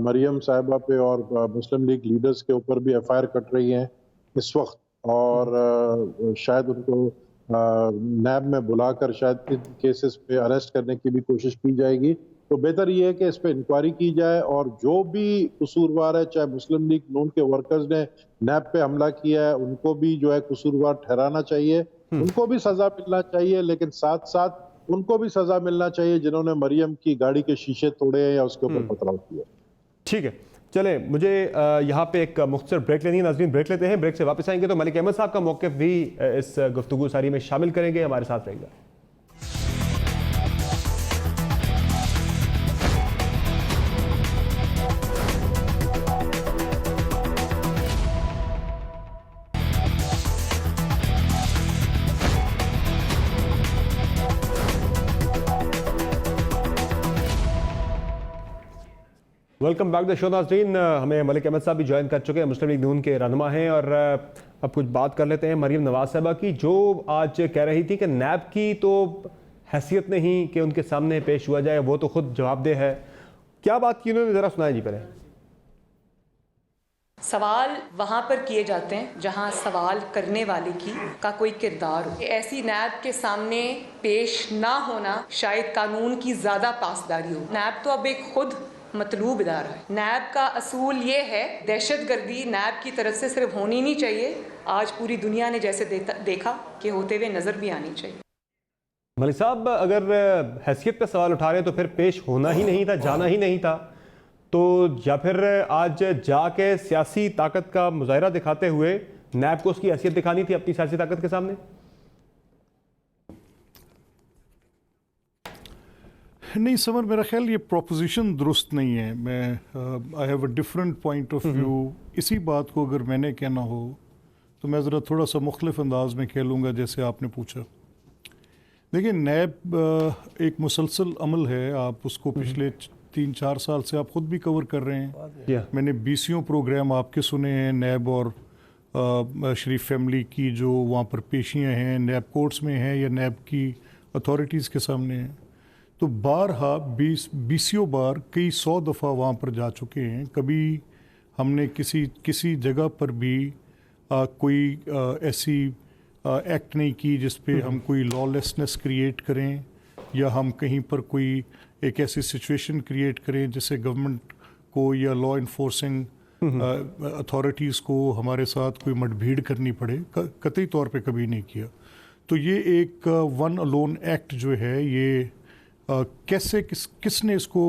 मरियम साहिबा पे और मुस्लिम लीग लीडर्स के ऊपर भी एफआईआर कट रही हैं इस वक्त, और शायद उनको नैब में बुलाकर शायद इन केसेस पे अरेस्ट करने की भी कोशिश की जाएगी। तो बेहतर ये है कि इस पे इंक्वायरी की जाए, और जो भी कसूरवार है, चाहे मुस्लिम लीग नून के वर्कर्स ने नैब पे हमला किया है, उनको भी जो है कसूरवार ठहराना चाहिए, उनको भी सजा मिलना चाहिए। लेकिन साथ साथ उनको भी सजा मिलना चाहिए जिन्होंने मरियम की गाड़ी के शीशे तोड़े या उसके ऊपर पथराव किया। ठीक है, चले, मुझे यहाँ पे एक मुख्तसर ब्रेक लेनी है। नाज़रीन, ब्रेक लेते हैं, ब्रेक से वापस आएंगे तो मलिक अहमद साहब का मौक़िफ़ भी इस गुफ्तगू सारी में शामिल करेंगे। हमारे साथ रहेगा। वेलकम बैक द शो नाज़रीन। हमें मलिक अहमद साहब भी ज्वाइन कर चुके हैं, मुस्लिम लीग नून के रहनुमा हैं। और अब कुछ बात कर लेते हैं मरीम नवाज साहबा की, जो आज कह रही थी कि नैब की तो हैसियत नहीं कि उनके सामने पेश हुआ जाए, वो तो खुद जवाबदेह है। क्या बात की उन्होंने, ज़रा सुनाए जी पहले। सवाल वहाँ पर किए जाते हैं जहाँ सवाल करने वाले का कोई किरदार हो। ऐसी नैब के सामने पेश ना होना शायद कानून की ज़्यादा पासदारी हो। नैब तो अब एक खुद मतलूब इदारा है। नैब का असूल ये है, दहशतगर्दी नैब की तरफ से सिर्फ होनी नहीं चाहिए, आज पूरी दुनिया ने जैसे देखा कि होते हुए नज़र भी आनी चाहिए। मलिक साहब, अगर हैसियत पे सवाल उठा रहे हैं तो फिर पेश होना ही नहीं था, जाना ही नहीं था, तो या फिर आज जाके सियासी ताकत का मुजाहरा दिखाते हुए नैब को उसकी हैसियत दिखानी थी अपनी सियासी ताकत के सामने? नहीं समर, मेरा ख्याल ये प्रोपोजिशन दुरुस्त नहीं है। मैं I have a different point of view. इसी बात को अगर मैंने कहना हो तो मैं ज़रा थोड़ा सा मुख्तलिफ अंदाज में खेलूँगा जैसे आपने पूछा। देखिए, नैब एक मुसलसल अमल है, आप उसको पिछले 3-4 साल से आप ख़ुद भी कवर कर रहे हैं। मैंने 20 प्रोग्राम आपके सुने हैं नैब और शरीफ फैमिली की, जो वहाँ पर पेशियाँ हैं नैब कोर्ट्स में हैं या नैब की अथॉरिटीज़ के सामने हैं। तो बारहा 20 बार कई 100 दफ़ा वहाँ पर जा चुके हैं। कभी हमने किसी जगह पर भी कोई ऐसी एक्ट नहीं की जिस पे हम कोई लॉलेसनेस क्रिएट करें या हम कहीं पर कोई एक ऐसी सिचुएशन क्रिएट करें जिससे गवर्नमेंट को या लॉ इन्फोर्सिंग अथॉरिटीज़ को हमारे साथ कोई मठभेड़ करनी पड़े। कतई तौर पे कभी नहीं किया। तो ये एक वन अलोन एक्ट जो है, ये कैसे किसने इसको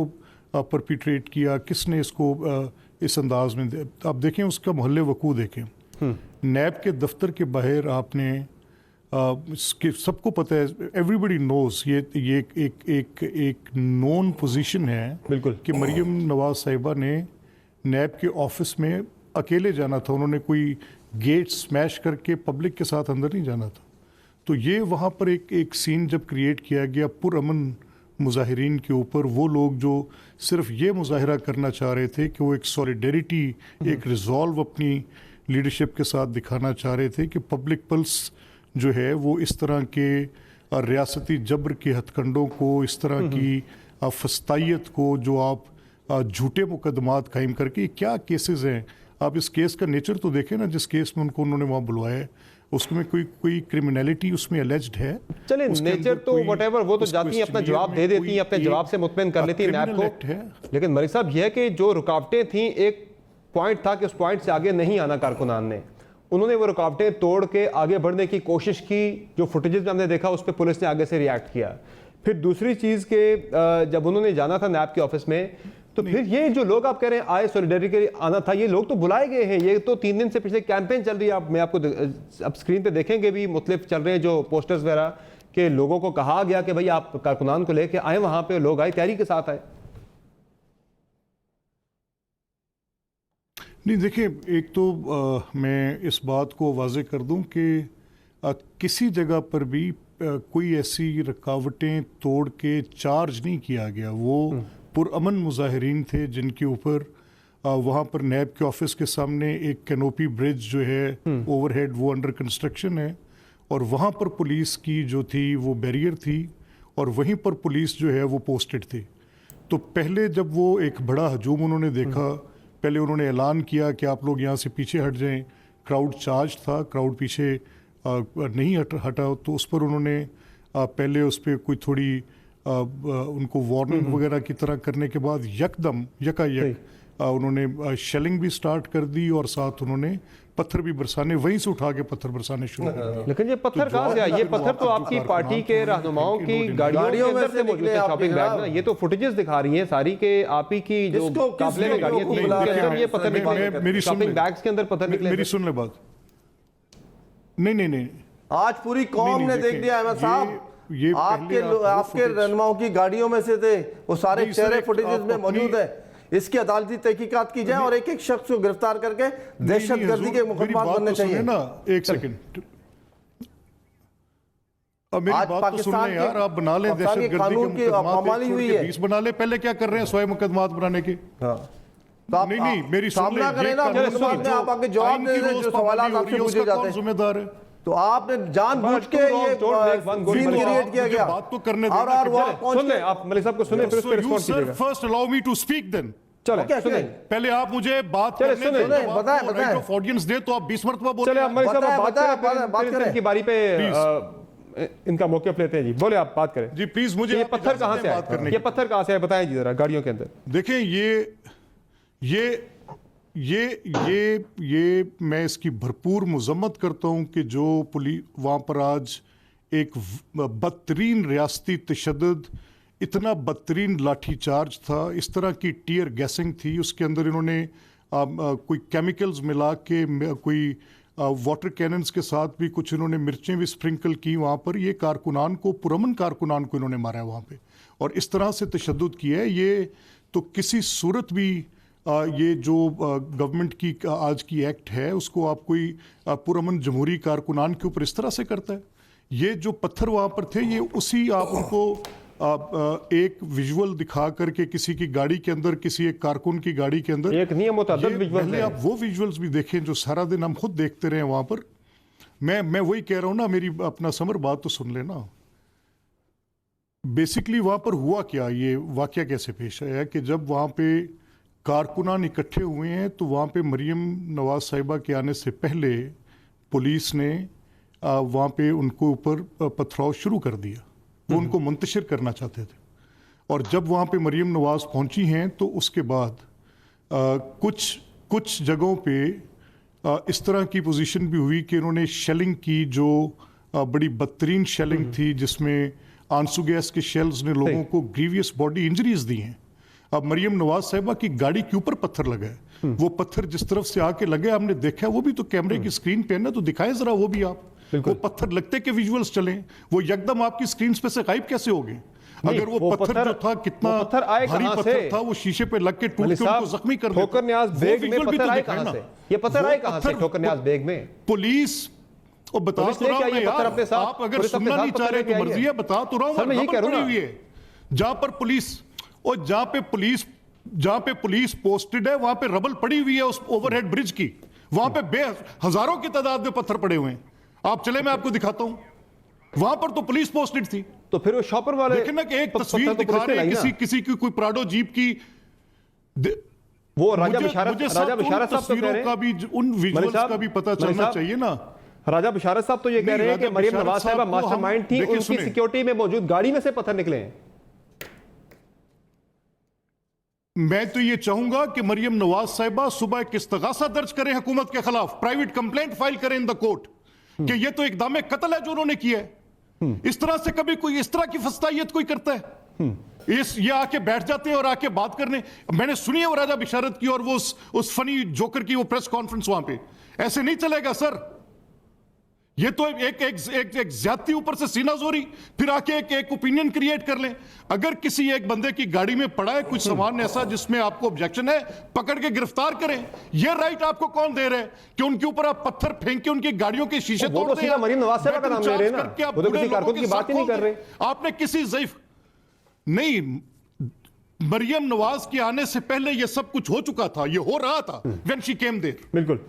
परपिट्रेट किया, किसने इसको इस अंदाज में आप देखें, उसका मोहल्ले वकू देखें। नैब के दफ्तर के बाहर आपने सबको पता है, एवरीबडी नोज, ये एक नोन पोजीशन है बिल्कुल कि मरियम नवाज साहिबा ने नैब के ऑफिस में अकेले जाना था। उन्होंने कोई गेट स्मैश करके पब्लिक के साथ अंदर नहीं जाना था। तो ये वहाँ पर एक सीन जब क्रिएट किया गया पुरअमन मुजाहिरीन के ऊपर, वो लोग जो सिर्फ ये मुजाहिरा करना चाह रहे थे कि वो एक सॉलिडेरिटी, एक रिजॉल्व अपनी लीडरशिप के साथ दिखाना चाह रहे थे कि पब्लिक पल्स जो है वो इस तरह के रियासती जबर के हथकंडों को, इस तरह की फस्तायत को, जो आप झूठे मुकदमात कायम करके, क्या केसेस हैं। आप इस केस का नेचर तो देखें ना, जिस केस में उन्होंने वहाँ बुलवाया है, उसमें कोई क्रिमिनलिटी उसमें अलेज्ड है। चलिए, नेचर तो व्हाटएवर, वो तो जाती है, अपना जवाब दे देती है, अपने जवाब से मुतमईन कर लेती है नैब को। लेकिन मलिक साहब, यह कि जो रुकावटें थी, एक पॉइंट था कि उस पॉइंट से आगे नहीं आना कारकुनान ने, उन्होंने वो रुकावटें तोड़ के आगे बढ़ने की कोशिश की। जो फुटेजेस में हमने देखा उस पर पुलिस ने आगे से रिएक्ट किया। फिर दूसरी चीज़ के जब उन्होंने जाना था नैब के ऑफिस में, तो फिर ये जो लोग आप कह रहे हैं आए सॉलिडेरिटी के लिए आना था, ये लोग तो बुलाए गए हैं। ये तो 3 दिन से पिछले कैंपेन चल रही है। मैं आपको अब स्क्रीन पे देखेंगे भी, मुख्तलिफ चल रहे हैं जो पोस्टर्स वगैरह, के लोगों को कहा गया कि भाई आप कारकुनान को लेके आए, वहाँ पे लोग आए, तैयारी के साथ आए। नहीं, देखिए, एक तो मैं इस बात को वाजे कर दूं कि किसी जगह पर भी कोई ऐसी रुकावटें तोड़ के चार्ज नहीं किया गया। वो पुरअमन मुजाहिरीन थे जिनके ऊपर वहाँ पर नैब के ऑफिस के सामने एक कैनोपी ब्रिज जो है ओवरहेड, वो अंडर कंस्ट्रक्शन है, और वहाँ पर पुलिस की जो थी वो बैरियर थी, और वहीं पर पुलिस जो है वो पोस्टेड थी। तो पहले जब वो एक बड़ा हजूम उन्होंने देखा, पहले उन्होंने ऐलान किया कि आप लोग यहाँ से पीछे हट जाएं। क्राउड चार्ज था, क्राउड पीछे नहीं हटा, तो उस पर उन्होंने पहले उस पर कोई थोड़ी उनको वार्निंग वगैरह की तरह करने के बाद यकदम यकायक उन्होंने शेलिंग भी स्टार्ट कर दी, और साथ उन्होंने पत्थर भी बरसाने, वहीं से उठा के पत्थर बरसाने शुरू कर दिए। लेकिन ये पत्थर कहाँ से आया? ये पत्थर तो आपकी पार्टी के रहनुमाओं की गाड़ियों के अंदर से मौजूद है, शॉपिंग बैग ना। ये तो फुटेजेस दिखा रही हैं सारी के आप ही की जो काफले में गाड़ियां थी, उनके अंदर ये पत्थर निकले, शॉपिंग बैग्स के अंदर पत्थर निकले। मेरी सुन ले बात। नहीं, आज पूरी कौम ने देख लिया अहमद साहब, आपके रहनुमाओं की गाड़ियों में से थे वो सारे चेहरे फुटेजेस में मौजूद है। इसकी अदालती तहकीकात की जाए और एक एक शख्स को गिरफ्तार करके दहशतगर्दी के मुकदमा बनने चाहिए ना। एक सेकंड, अब मेरी बात तो सुन ले यार। आप बना लें दहशतगर्दी के मुकदमा, 20 बना ले। पहले क्या कर रहे हैं, 100 मुकदमात बनाने के। तो आप नहीं मेरी सामना करें ना, आप आगे जवाब दे दें जो सवाल आपसे पूछे जाते हैं। जिम्मेदार है तो आपने जानबूझ के ये सीन क्रिएट किया गया। बात तो करने सुन ले आप मलिक साहब को, सुने फिर उस पर रिस्पॉन्ड कीजिएगा। First allow me to speak then. चले सुने, पहले आप मुझे बात चले करने सुने, दें, बताएं ऑडियंस दे तो आप 20 मरतबा बोल चले आप मलिक साहब बात करें, इनकी बारी पे इनका मौक़िफ़ लेते हैं जी। बोले आप बात करें जी प्लीज। मुझे ये पत्थर कहाँ से आए, ये पत्थर कहाँ से आए बताएं जी जरा गाड़ियों के अंदर। देखें ये मैं इसकी भरपूर मजम्मत करता हूं कि जो पुलिस वहां पर आज एक बदतरीन रियासती तशद्दुद, इतना बदतरीन लाठीचार्ज था, इस तरह की टीयर गैसिंग थी, उसके अंदर इन्होंने कोई केमिकल्स मिला के, कोई वाटर कैनन्स के साथ भी कुछ इन्होंने मिर्चें भी स्प्रिंकल की वहाँ पर। ये कारकुनान को, पुरअमन कारकुनान को इन्होंने मारा है वहाँ पे, और इस तरह से तशद्दुद किया है। ये तो किसी सूरत भी ये जो गवर्नमेंट की आज की एक्ट है उसको आप कोई पुरअमन जमहूरी कारकुनान के ऊपर इस तरह से करता है। ये जो पत्थर वहाँ पर थे, ये उसी आप उनको एक विजुअल दिखा करके किसी की गाड़ी के अंदर, किसी एक कारकुन की गाड़ी के अंदर, एक नहीं मुतअद्दिद विजुअल्स हैं। आप वो विजुअल्स भी देखें जो सारा दिन हम खुद देखते रहे वहां पर। मैं वही कह रहा हूं ना, मेरी अपना समर बात तो सुन लेना। बेसिकली वहां पर हुआ क्या, ये वाकया कैसे पेश आया कि जब वहां पे कारकुनान इकट्ठे हुए हैं तो वहां पे मरियम नवाज साहिबा के आने से पहले पुलिस ने वहां पे उनको ऊपर पथराव शुरू कर दिया। वो उनको मुंतशिर करना चाहते थे, और जब वहाँ पे मरियम नवाज पहुँची हैं तो उसके बाद कुछ जगहों पे इस तरह की पोजीशन भी हुई कि इन्होंने शेलिंग की, जो बड़ी बदतरीन शेलिंग थी, जिसमें आंसू गैस के शेल्स ने लोगों को ग्रीवियस बॉडी इंजरीज दी हैं। अब मरियम नवाज साहिबा की गाड़ी के ऊपर पत्थर लगा है, वो पत्थर जिस तरफ से आके लगे हमने देखा, वो भी तो कैमरे की स्क्रीन पे है ना, तो दिखाए जरा वो भी आप। वो पत्थर लगते के विजुअल्स चले, वो एकदम आपकी स्क्रीन पे से गायब कैसे हो गए? अगर वो पत्थर जो था, कितना भारी पत्थर था, वो शीशे पे लग के टूट के उनको जख्मी कर दिया। ठोकर न्याज बेग में पत्थर आए कहां से? ये पत्थर आए कहां से ठोकर न्याज बेग में? पुलिस और बता तो रहा हूं यार, आप अगर सुनना नहीं चाह रहे तो मर्जी है, बता तो रहा हूं। मैं यही कह रहा हूं, जहां पर पुलिस और जहां पे पुलिस पोस्टेड है वहां पे रबल पड़ी हुई है उस ओवरहेड ब्रिज की, वहां पे हजारों की तादाद में पत्थर पड़े हुए हैं। आप चले, मैं आपको दिखाता हूं, वहां पर तो पुलिस पोस्टेड थी। तो फिर वो शॉपर वाले देखें ना कि एक तस्वीर दिखा रहे हैं किसी की कोई प्राडो जीप की, वो राजा बिशारत साहब तो कह रहे हैं, का भी उन विजुअल्स का भी पता चलना चाहिए ना। राजा बिशारत साहब तो ये कह रहे हैं कि मरियम नवाज साहिबा मास्टरमाइंड थी, उनकी सिक्योरिटी में मौजूद गाड़ी में से पत्थर निकले हैं। मैं तो ये चाहूंगा कि मरियम नवाज साहिबा सुबह एक इस्तगासा दर्ज करें हुकूमत के खिलाफ, प्राइवेट कंप्लेंट फाइल करें इन द कोर्ट कि ये तो इक़दाम कत्ल है जो उन्होंने किया है। इस तरह से कभी कोई इस तरह की फस्तायत कोई करता है? ये आके बैठ जाते हैं और आके बात करने। मैंने सुनी है वो राजा बिशारत की और वो उस फनी जोकर की वो प्रेस कॉन्फ्रेंस वहां पे। ऐसे नहीं चलेगा सर, ये तो एक ज्यादती ऊपर से सीना जोरी, फिर आके एक ओपिनियन क्रिएट कर लें। अगर किसी एक बंदे की गाड़ी में पड़ा है कुछ सामान ऐसा जिसमें आपको ऑब्जेक्शन है, पकड़ के गिरफ्तार करें। ये राइट आपको कौन दे रहे हैं कि उनके ऊपर आप पत्थर फेंक के उनकी गाड़ियों के शीशे तोड़ दें? मरियम नवाज साहिबा का नाम ले रहे हैं ना, वो तो किसी कारकुन की बात ही नहीं कर रहे। आपने किसी ज़ईफ नहीं, मरियम नवाज के आने से पहले ये सब कुछ हो चुका था, ये हो रहा था व्हेन शी केम देयर। बिल्कुल,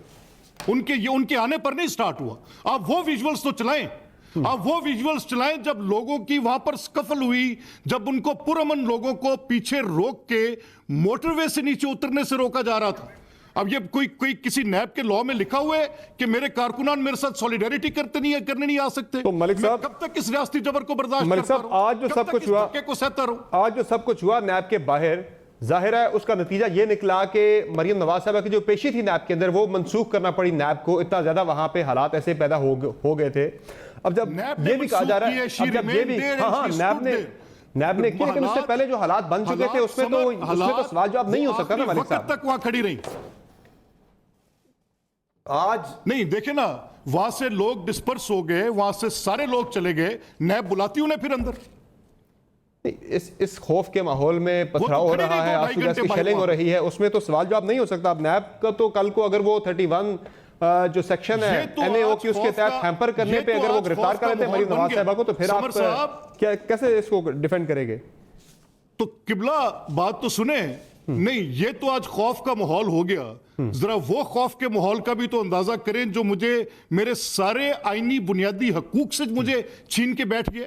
उनके आने पर नहीं स्टार्ट हुआ। आप वो विजुअल्स तो चलाएं, आप वो विजुअल्स चलाएं जब लोगों की वहां पर स्कफल हुई, जब उनको पुरअमन लोगों को पीछे रोक के मोटरवे से नीचे उतरने से रोका जा रहा था। अब ये कोई किसी नैब के लॉ में लिखा हुआ है कि मेरे कारकुनान मेरे साथ सॉलिडेरिटी करने नहीं आ सकते? तो मलिक साहब, कब तक इस रियासती जबर को बर्दाश्त मलिक साहब, आज जो सब कुछ हुआ, आज जो सब कुछ हुआ नैब के बाहर, जाहिर है उसका नतीजा ये निकला कि मरियम नवाज साहिबा की जो पेशी थी नैब के अंदर वो मनसूख करना पड़ी नैब को। इतना ज्यादा वहां पे हालात ऐसे पैदा हो गए थे। अब जब ये भी कहा जा रहा है, अब जब ये भी नैब ने किया, लेकिन उससे पहले जो हालात बन चुके थे उसमें तो सवाल जवाब नहीं हो सकता ना मलिक साहब। तक वहां खड़ी रही, आज नहीं देखे ना, वहां से लोग डिस्पर्स हो गए, वहां से सारे लोग चले गए, नैब बुलाती उन्हें फिर अंदर। इस खौफ के माहौल में पथराव हो रहा है, आंसू गैस की शेलिंग हो रही है, उसमें तो सवाल जवाब नहीं हो सकता। अब नैब का तो कल को अगर वो 31 जो सेक्शन है NAO की उसके तहत हैम्पर करने पे अगर वो गिरफ्तार कर लेते हैं मरियम नवाज साहिबा को, तो फिर आप कैसे इसको डिफेंड करेंगे? तो किबला बात तो सुने, नहीं, ये तो आज खौफ का माहौल हो गया। जरा वो खौफ के माहौल का भी तो अंदाजा करें जो मुझे मेरे सारे आईनी बुनियादी हकूक से मुझे छीन के बैठ गया।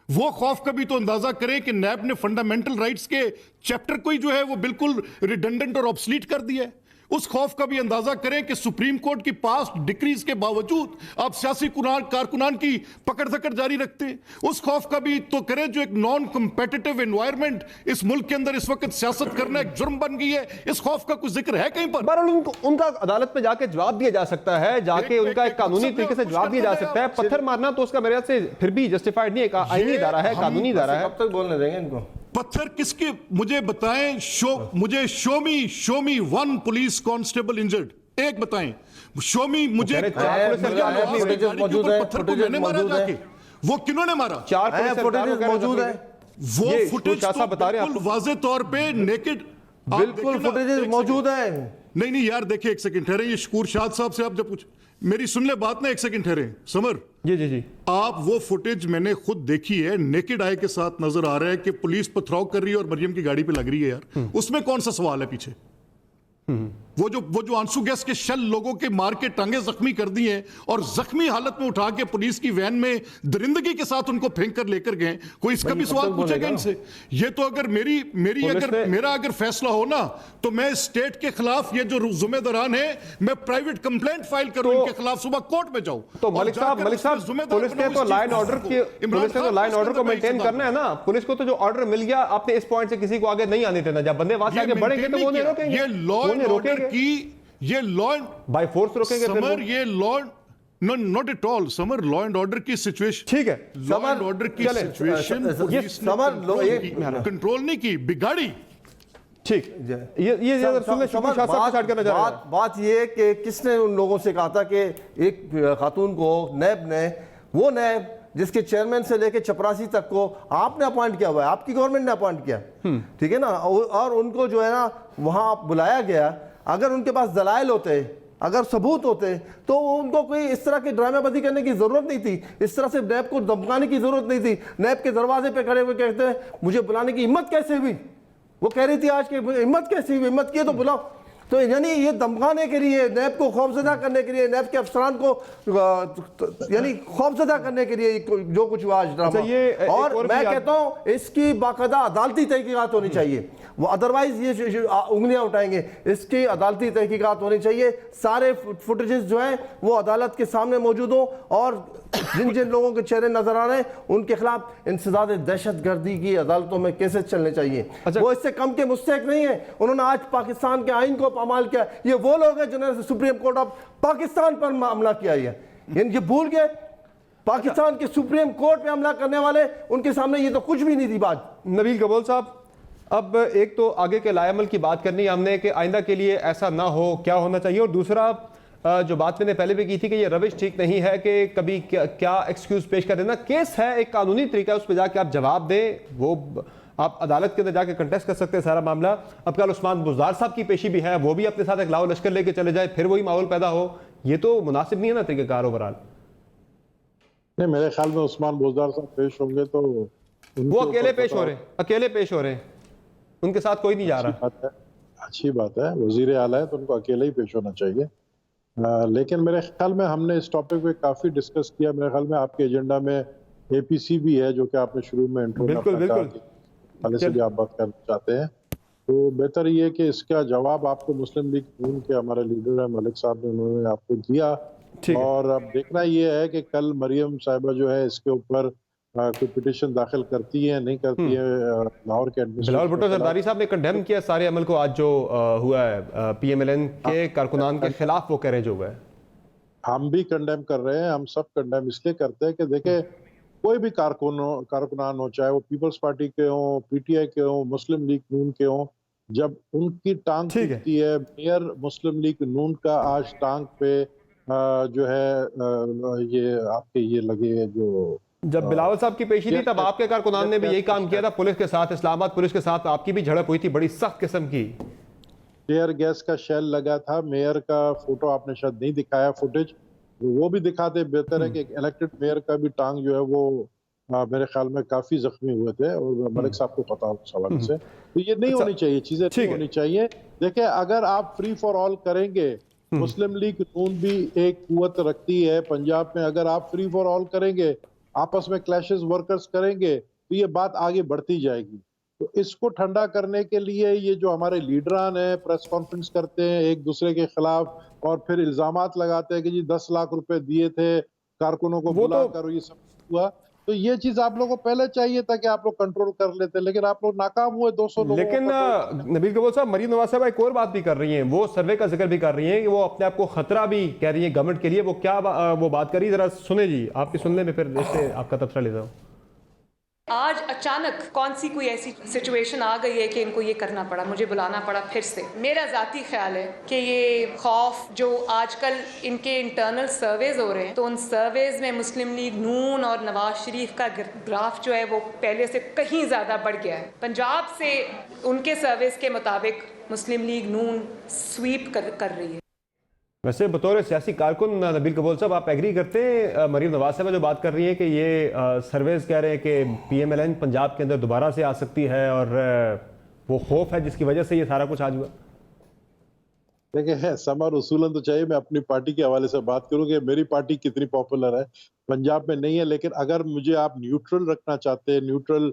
वो खौफ का भी तो अंदाजा करें कि नैब ने फंडामेंटल राइट्स के चैप्टर को ही जो है वो बिल्कुल रिडंडेंट और ऑब्सलीट कर दिया है। उस खौफ का भी अंदाजा करें कि सुप्रीम कोर्ट की पास्ट डिक्रीज के बावजूद आप सियासी कारकुनान की पकड़ धकड़ जारी रखते हैं। उस खौफ का भी तो करें जो एक नॉन कंपेटिटिव एनवायरनमेंट इस मुल्क के अंदर इस वक्त सियासत करना एक जुर्म बन गई है। इस खौफ का कुछ जिक्र है कहीं पर? बहरहाल उनका अदालत में जाके जवाब दिया जा सकता है, जाके उनका एक कानूनी तरीके से जवाब दिया जा सकता है। पत्थर मारना तो उसका मेरे से फिर भी जस्टिफाइड नहीं है, आईनी इदारा है, कानूनी इदारा है। कब तक बोलने देंगे इनको? पत्थर किसके, मुझे बताएं, शो मी वन पुलिस कांस्टेबल इंजर्ड, एक बताएं, शो मी मुझे पत्थर को मैंने मारा जाके, वो किन्होंने मारा? 4 फुटेज मौजूद है, वो फुटेज तो बिल्कुल वाज़े तौर पे नेकेड, बिल्कुल फुटेज मौजूद है। नहीं यार देखिए, एक सेकंड ठहरे, ये शकूर शाद साहब से आप जब पूछ, मेरी सुन ले बात ना, एक सेकंड ठहरे समर जी आप, वो फुटेज मैंने खुद देखी है, नेकेड आई के साथ नजर आ रहा है कि पुलिस पथराव कर रही है और मरियम की गाड़ी पे लग रही है यार। उसमें कौन सा सवाल है पीछे? वो जो आंसू गैस के शल लोगों के मार के टांगे जख्मी कर दी हैं और जख्मी हालत में उठा के पुलिस की वैन में दरिंदगी के साथ उनको फेंक कर लेकर गए, कोई इसका भी सवाल पूछेगा इनसे? ये तो अगर मेरा अगर फैसला हो ना, तो मैं स्टेट के खिलाफ, ये जो जिम्मेदारान है, मैं प्राइवेट कंप्लेंट फाइल करूं इनके खिलाफ, सुबह कोर्ट में जाऊं। तो मलिक साहब पुलिस ने तो लाइन ऑर्डर को मेंटेन करना है ना। पुलिस को तो जो ऑर्डर मिल गया, आपने इस पॉइंट से किसी को आगे नहीं आने देना। जब बंदे वहां से आगे बढ़ेंगे तो वो नहीं रोकेंगे, ये लॉ बाय फोर्स रोकेंगे समर, ये law not at all summer, law and order की सिचुएशन, ठीक है, लॉ एंड ऑर्डर की सिचुएशन कंट्रोल नहीं की, बिगाड़ी। ठीक, ये बात ये कि किसने उन लोगों से कहा था कि एक खातून को नैब ने, वो नैब जिसके चेयरमैन से लेके चपरासी तक को आपने अपॉइंट किया हुआ है, आपकी गवर्नमेंट ने अपॉइंट किया, ठीक है ना, और उनको जो है ना वहां बुलाया गया। अगर उनके पास दलाइल होते, अगर सबूत होते, तो उनको कोई इस तरह की ड्रामेबाजी करने की जरूरत नहीं थी, इस तरह से नैब को धमकाने की जरूरत नहीं थी। नैब के दरवाजे पे खड़े हुए कहते हैं मुझे बुलाने की हिम्मत कैसे हुई? वो कह रही थी आज की हिम्मत कैसे हुई, हिम्मत की तो बुलाओ। तो यानी ये धमकाने के लिए, नैब को खौफजदा करने के लिए, नैब के अफसरान को यानी खौफजदा करने के लिए जो कुछ हुआ आज ड्रामा। और मैं कहता हूँ इसकी बाकायदा अदालती तहकीकात होनी चाहिए, वो अदरवाइज ये उंगलियां उठाएंगे। इसकी अदालती तहकीकात होनी चाहिए, सारे फुटेजेस जो हैं वो अदालत के सामने मौजूद हो, और जिन जिन लोगों के चेहरे नजर आ रहे हैं उनके खिलाफ इंसदाद दहशतगर्दी की अदालतों में केसेस चलने चाहिए। वो इससे कम के मुस्तहक नहीं है। उन्होंने आज पाकिस्तान के आइन को पामाल किया। ये वो लोग हैं जिन्होंने सुप्रीम कोर्ट ऑफ पाकिस्तान पर हमला किया है, ये भूल गए। पाकिस्तान के सुप्रीम कोर्ट पे हमला करने वाले, उनके सामने ये तो कुछ भी नहीं थी बात। नबील कबूल साहब, अब एक तो आगे के लाएमल की बात करनी है हमने कि आइंदा के लिए ऐसा ना हो, क्या होना चाहिए, और दूसरा जो बात मैंने पहले भी की थी कि ये रविश ठीक नहीं है कि कभी क्या एक्सक्यूज पेश कर देना। केस है, एक कानूनी तरीका है, उस पर जाके आप जवाब दें, वो आप अदालत के अंदर जाके कंटेस्ट कर सकते हैं सारा मामला। अब कल उस्मान बुज़दार साहब की पेशी भी है, वो भी अपने साथ एक लाओ लश्कर लेके चले जाए, फिर वही माहौल पैदा हो, ये तो मुनासिब नहीं है ना तरीक़ेकार ओवरऑल। नहीं, मेरे ख्याल में उस्मान बुज़दार साहब पेश होंगे तो वो अकेले पेश हो रहे हैं, अकेले पेश हो रहे हैं, उनके साथ कोई नहीं जा रहा। अच्छी बात है, वजीर आला है तो उनको अकेले ही पेश होना चाहिए। लेकिन मेरे ख्याल में हमने इस टॉपिक पे काफी डिस्कस किया। मेरे ख्याल में आपके एजेंडा में एपीसी भी है, जो कि आपने शुरू में इंट्रो में वाले से भी आप बात करना चाहते हैं, तो बेहतर ये कि इसका जवाब आपको मुस्लिम लीग नून के हमारे लीडर है मलिक साहब ने, उन्होंने आपको दिया। और अब देखना ये है कि कल मरियम साहिबा जो है इसके ऊपर कोई पिटीशन दाखिल करती है नहीं करती है। लाहौर के बिलावल भुट्टो जरदारी साहब ने कंडेम किया सारे अमल को, आज जो हुआ है पीएमएलएन के कारकुनान के खिलाफ वो कह रहे जो हुआ है। हम भी कंडेम कर रहे हैं, हम सब कंडेम इसलिए करते हैं कि देखे कोई भी कारकुनान हो, चाहे वो पीपल्स पार्टी के हों, पीटीआई के हों, मुस्लिम लीग नून के हों, जब उनकी टांग टूटती है, मेयर मुस्लिम लीग नून का आज टांग पे जो है ये आपके ये लगे, जो जब बिलावल साहब की पेशी थी तब आपके कारकुनान ने भी यही काम किया था, पुलिस के साथ, इस्लामाबाद पुलिस के साथ आपकी भी झड़प हुई थी बड़ी सख्त किस्म की। टेयर गैस का शेल लगा था, मेयर का फोटो आपने शायद नहीं दिखाया फुटेज, वो भी दिखाते बेहतर है कि इलेक्टेड मेयर का भी टांग जो है वो मेरे ख्याल में काफी जख्मी हुए थे और मलिक साहब को पता उस हवाले से। तो ये नहीं होनी चाहिए, चीजें नहीं होनी चाहिए। देखिए, अगर आप फ्री फॉर ऑल करेंगे, मुस्लिम लीग नून भी एक कुव्वत रखती है पंजाब में, अगर आप फ्री फॉर ऑल करेंगे, आपस में क्लैशेस वर्कर्स करेंगे, तो ये बात आगे बढ़ती जाएगी। तो इसको ठंडा करने के लिए ये जो हमारे लीडरान हैं, प्रेस कॉन्फ्रेंस करते हैं एक दूसरे के खिलाफ और फिर इल्जामात लगाते हैं कि जी 10 लाख रुपए दिए थे कारकुनों को बुलाकर, ये सब हुआ। तो ये चीज आप लोगों को पहले चाहिए था कि आप लोग कंट्रोल कर लेते, लेकिन आप लोग नाकाम हुए 200 लोगों। लेकिन नबील कबूल साहब, मरीम नवाज साहब एक और बात भी कर रही हैं, वो सर्वे का जिक्र भी कर रही हैं कि वो अपने आप को खतरा भी कह रही है गवर्नमेंट के लिए। वो क्या वो बात करी, जरा सुने जी, आपकी सुनने में फिर इससे आपका तबसरा लेता हूँ। आज अचानक कौन सी कोई ऐसी सिचुएशन आ गई है कि इनको ये करना पड़ा, मुझे बुलाना पड़ा फिर से। मेरा ज़ाती ख्याल है कि ये खौफ जो आजकल इनके इंटरनल सर्वेज हो रहे हैं, तो उन सर्वेज में मुस्लिम लीग नून और नवाज शरीफ का ग्राफ जो है वो पहले से कहीं ज़्यादा बढ़ गया है। पंजाब से उनके सर्वेज के मुताबिक मुस्लिम लीग नून स्वीप कर रही है। वैसे बतौर सियासी कारकुन नबील कबूल साहब, आप एग्री करते हैं मरीम नवाज साहब जो बात कर रही है कि ये सर्वेज कह रहे हैं कि PMLN पंजाब के अंदर दोबारा से आ सकती है और वो खौफ है जिसकी वजह से ये सारा कुछ आज हुआ? देखिए, समर उसूलन तो चाहिए। मैं अपनी पार्टी के हवाले से बात करूं कि मेरी पार्टी कितनी पॉपुलर है, पंजाब में नहीं है। लेकिन अगर मुझे आप न्यूट्रल रखना चाहते हैं, न्यूट्रल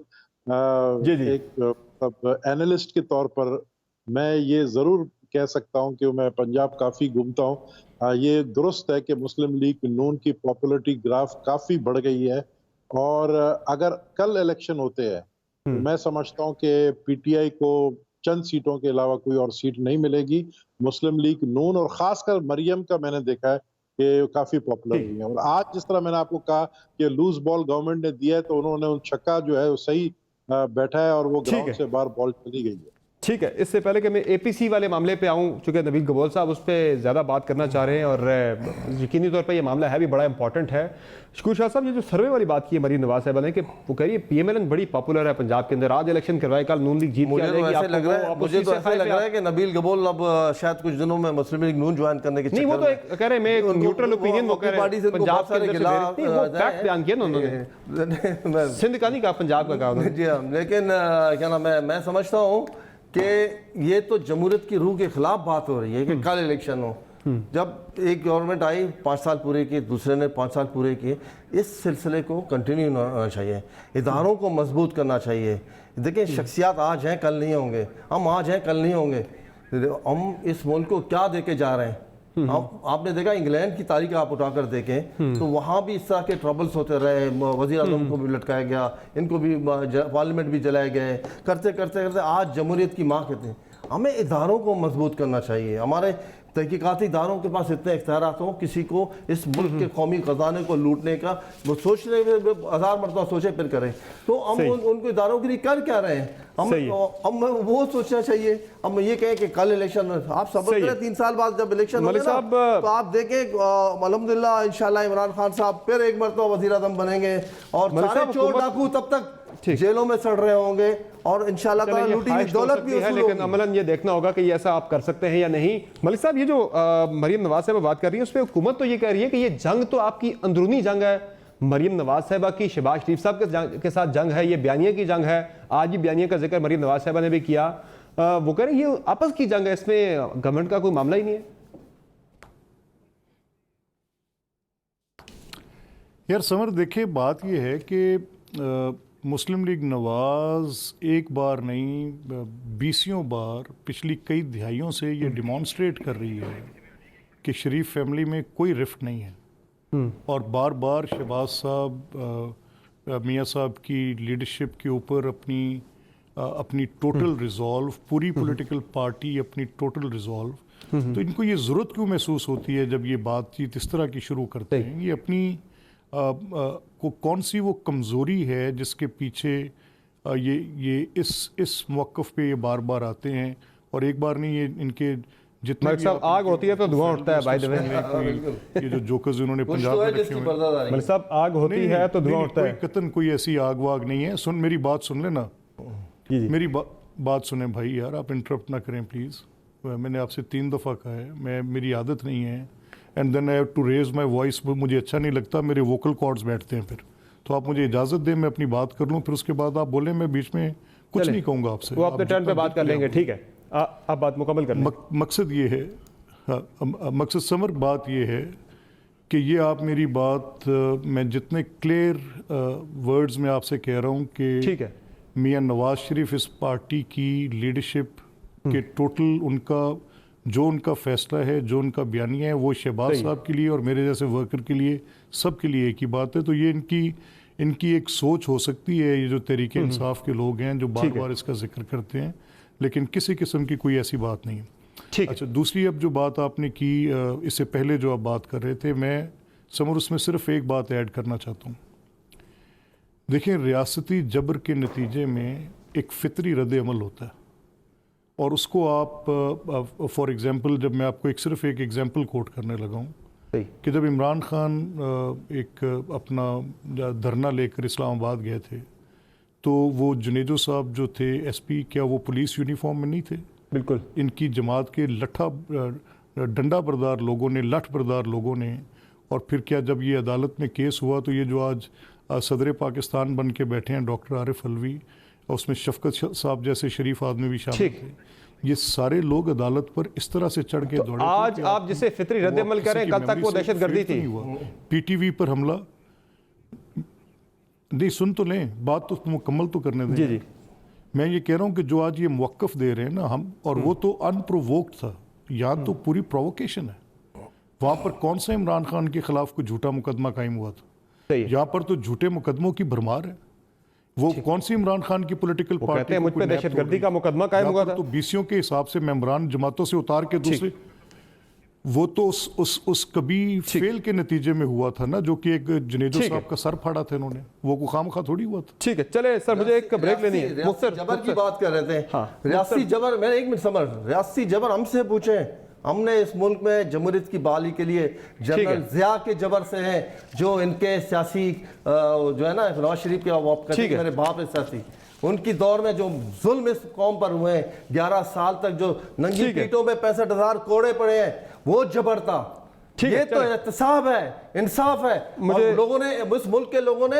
एक एनालिस्ट के तौर पर, मैं ये जरूर कह सकता हूं कि मैं पंजाब काफी घूमता हूं। ये दुरुस्त है कि मुस्लिम लीग नून की पॉपुलरिटी ग्राफ काफी बढ़ गई है और अगर कल इलेक्शन होते हैं तो मैं समझता हूं कि PTI को चंद सीटों के अलावा कोई और सीट नहीं मिलेगी। मुस्लिम लीग नून और खासकर मरियम का मैंने देखा है कि काफी पॉपुलर हुई है। और आज जिस तरह मैंने आपको कहा कि लूज बॉल गवर्नमेंट ने दिया है, तो उन्होंने उन छक्का जो है वो सही बैठा है और वो ग्राउंड से बाहर बॉल चली गई है। ठीक है, इससे पहले कि मैं APC वाले मामले पे आऊँ, चूँकि नबील कबूल साहब उस पर ज़्यादा बात करना चाह रहे हैं और यकीनी तौर पे ये मामला है भी बड़ा इंपॉर्टेंट है। शकूर शाह साहब, ये जो सर्वे वाली बात की है मरीम नवाज साहब ने कि वो कह रही है PMLN बड़ी पॉपुलर है पंजाब के अंदर, आज इलेक्शन करवाए, कल नून लीग जीत के आ जाएगी। मुझे तो ऐसा लग रहा है कि नबील कबूल अब शायद कुछ दिनों में मुस्लिम लीग नून ज्वाइन करने के नहीं, वो तो कह रहे हैं मैं न्यूट्रल ओपिनियन, वो कह रहे हैं पंजाब के अंदर फैक्ट बयान किया ना उन्होंने, सिंध का नहीं कहा, पंजाब का कहा उन्होंने। जी हाँ, लेकिन क्या नाम है, मैं समझता हूँ कि ये तो जमहूरियत की रूह के खिलाफ बात हो रही है कि कल इलेक्शन हो। जब एक गवर्नमेंट आई 5 साल पूरे किए, दूसरे ने 5 साल पूरे किए, इस सिलसिले को कंटिन्यू होना चाहिए, इदारों को मजबूत करना चाहिए। देखिए, शख्सियात आज हैं कल नहीं होंगे, हम आज हैं कल नहीं होंगे। हम इस मुल्क को क्या दे के जा रहे हैं? आपने देखा इंग्लैंड की तारीख आप उठाकर देखें तो वहाँ भी इस तरह के ट्रबल्स होते रहे, वज़ीर आज़म को भी लटकाया गया, इनको भी पार्लियामेंट भी जलाए गए, करते करते करते आज जमहूरियत की माँ कहते हैं। हमें इदारों को मजबूत करना चाहिए। हमारे तहकीकाती इदारों के पास इतने इख्तियारात हों, किसी को इस मुल्क के कौमी खजाने को लूटने का वो सोचने में 1000 मरतबा सोचे फिर करें। तो हम उनको इदारों के लिए कर क्या रहे हैं? हम वो सोचना चाहिए। हम ये कहें कि कल इलेक्शन, आप सब्र करें, 3 साल बाद जब इलेक्शन होगा ना, तो आप देखें अल्हम्दुलिल्लाह इंशाल्लाह इमरान खान साहब फिर एक मरतबा वज़ीर आज़म बनेंगे और सारे चोर डाकू तब तक जेलों में सड़ रहे होंगे और इंशाल्लाह ताला लूटी हुई दौलत भी है। लेकिन अमलन ये देखना होगा कि ये ऐसा आप कर सकते हैं या नहीं। मलिक साहब, ये जो मरीम नवाज साहब बात कर रही है उस पर हुकूमत तो ये कह रही है कि ये जंग तो आपकी अंदरूनी जंग है, मरीम नवाज साहबा की शहबाज शरीफ साहब के साथ जंग है, ये बयानिया की जंग है। आज भी बयानिया का जिक्र मरीम नवाज साहबा ने भी किया। वो कह रहे हैं ये आपस की जंग है, इसमें गवर्नमेंट का कोई मामला ही नहीं है। यार समर, देखिए बात यह है कि मुस्लिम लीग नवाज एक बार नहीं 20 बार पिछली कई दिहाइयों से ये डिमॉन्स्ट्रेट कर रही है कि शरीफ फैमिली में कोई रिफ्ट नहीं है और बार बार शहबाज साहब, मियाँ साहब की लीडरशिप के ऊपर अपनी टोटल रिजॉल्व, पूरी पॉलिटिकल पार्टी अपनी टोटल रिजॉल्व, तो इनको ये ज़रूरत क्यों महसूस होती है जब ये बातचीत इस तरह की शुरू करते हैं? ये अपनी को कौन सी वो कमज़ोरी है जिसके पीछे ये इस मौक़िफ़ पे ये बार बार आते हैं? और एक बार नहीं, ये इनके जितने भी आग होती है तो धुआं उठता है। बाय द वे, ये जो जोकर्स इन्होंने पंजाब में रखे हुए हैं, साहब आग होती है तो धुआं उठता है। कतन कोई ऐसी आग वाग नहीं है। सुन, मेरी बात सुन लेना, मेरी बात सुने भाई यार, आप इंटरप्ट ना करें प्लीज़। मैंने आपसे 3 दफ़ा कहा है, मेरी आदत नहीं है and then I have to raise my voice. मुझे अच्छा नहीं लगता, मेरे वोकल कॉर्ड्स बैठते हैं फिर, तो आप मुझे इजाज़त दें, मैं अपनी बात कर लूँ, फिर उसके बाद आप बोलें, मैं बीच में कुछ चलें। नहीं कहूँगा आपसे। वो अपने आप टर्न पे जितना बात कर लेंगे, ठीक है। आप बात मुकम्मल कर लें। मकसद ये है, मकसद समर बात ये है कि ये आप मेरी बात मैं जितने क्लियर वर्ड्स में आपसे कह रहा हूँ कि ठीक है, मियां नवाज शरीफ इस पार्टी की लीडरशिप के टोटल उनका फैसला है, जो उनका बयानिया है, वो शहबाज साहब के लिए और मेरे जैसे वर्कर के लिए, सब के लिए एक ही बात है। तो ये इनकी एक सोच हो सकती है, ये जो तहरीके इंसाफ के लोग हैं जो बार बार इसका जिक्र करते हैं, लेकिन किसी किस्म की कोई ऐसी बात नहीं है। ठीक है। अच्छा, दूसरी अब जो बात आपने की, इससे पहले जो आप बात कर रहे थे, मैं समर उसमें सिर्फ एक बात ऐड करना चाहता हूँ। देखिए, रियासती जबर के नतीजे में एक फितरी रद्द अमल होता है और उसको आप फॉर एग्ज़ाम्पल, जब मैं आपको सिर्फ एक एग्ज़ाम्पल कोट करने लगा हूँ कि जब इमरान खान एक अपना धरना लेकर इस्लामाबाद गए थे, तो वो जुनेजो साहब जो थे एसपी, क्या वो पुलिस यूनिफॉर्म में नहीं थे? बिल्कुल। इनकी जमात के डंडा बरदार लोगों ने, लठ बरदार लोगों ने, और फिर क्या जब ये अदालत में केस हुआ तो ये जो आज सदर पाकिस्तान बन के बैठे हैं डॉक्टर आरिफ अलवी, और उसमें शफकत साहब जैसे शरीफ आदमी भी शामिल थे, ये सारे लोग अदालत पर इस तरह से चढ़ के दौड़े। आज आप जिसे फितरी रद्द अमल कह रहे हैं, कल तक वो दहशतगर्दी थी। पीटीवी पर हमला नहीं, सुन तो लें, बात तो मुकम्मल तो करने दें। जी जी, मैं ये कह रहा हूँ कि जो आज ये मौक़िफ़ दे रहे हैं ना हम, और वो तो अनप्रोवोक्ड था, यहाँ तो पूरी प्रोवोकेशन है। वहाँ पर कौन सा इमरान खान के खिलाफ कोई झूठा मुकदमा कायम हुआ था? यहाँ पर तो झूठे मुकदमों की भरमार है। वो कौन सी इमरान खान की पॉलिटिकल पार्टी मुझ पे दहशतगर्दी का मुकदमा कायम हुआ था, तो बीसियों के हिसाब से मेंबरान जमातों से उतार के दूसरे, वो तो उस कभी फेल के नतीजे में हुआ था ना, जो कि एक जुनेजो साहब का सर फाड़ा था इन्होंने, वो को खामखा थोड़ी हुआ था। ठीक है, चले सर, मुझे एक ब्रेक लेनी है। रियासती जबर की बात कर रहे थे। हाँ, रियासती जबर, मैंने 1 मिनट समझ, रियासती जबर हमसे पूछे, हमने इस मुल्क में जमहूरियत की बहाली के लिए जनरल जिया के जबर से हैं, जो इनके सियासी जो है ना, नवाज शरीफ के आप कहते हैं मेरे बाप है सियासी, उनकी दौर में जो जुल्म इस कौम पर हुए हैं, 11 साल तक जो नंगी पीठों में 65,000 कोड़े पड़े हैं, वो जबर था। ये तो एहतसाब है, इंसाफ है। मुझे लोगों ने, इस मुल्क के लोगों ने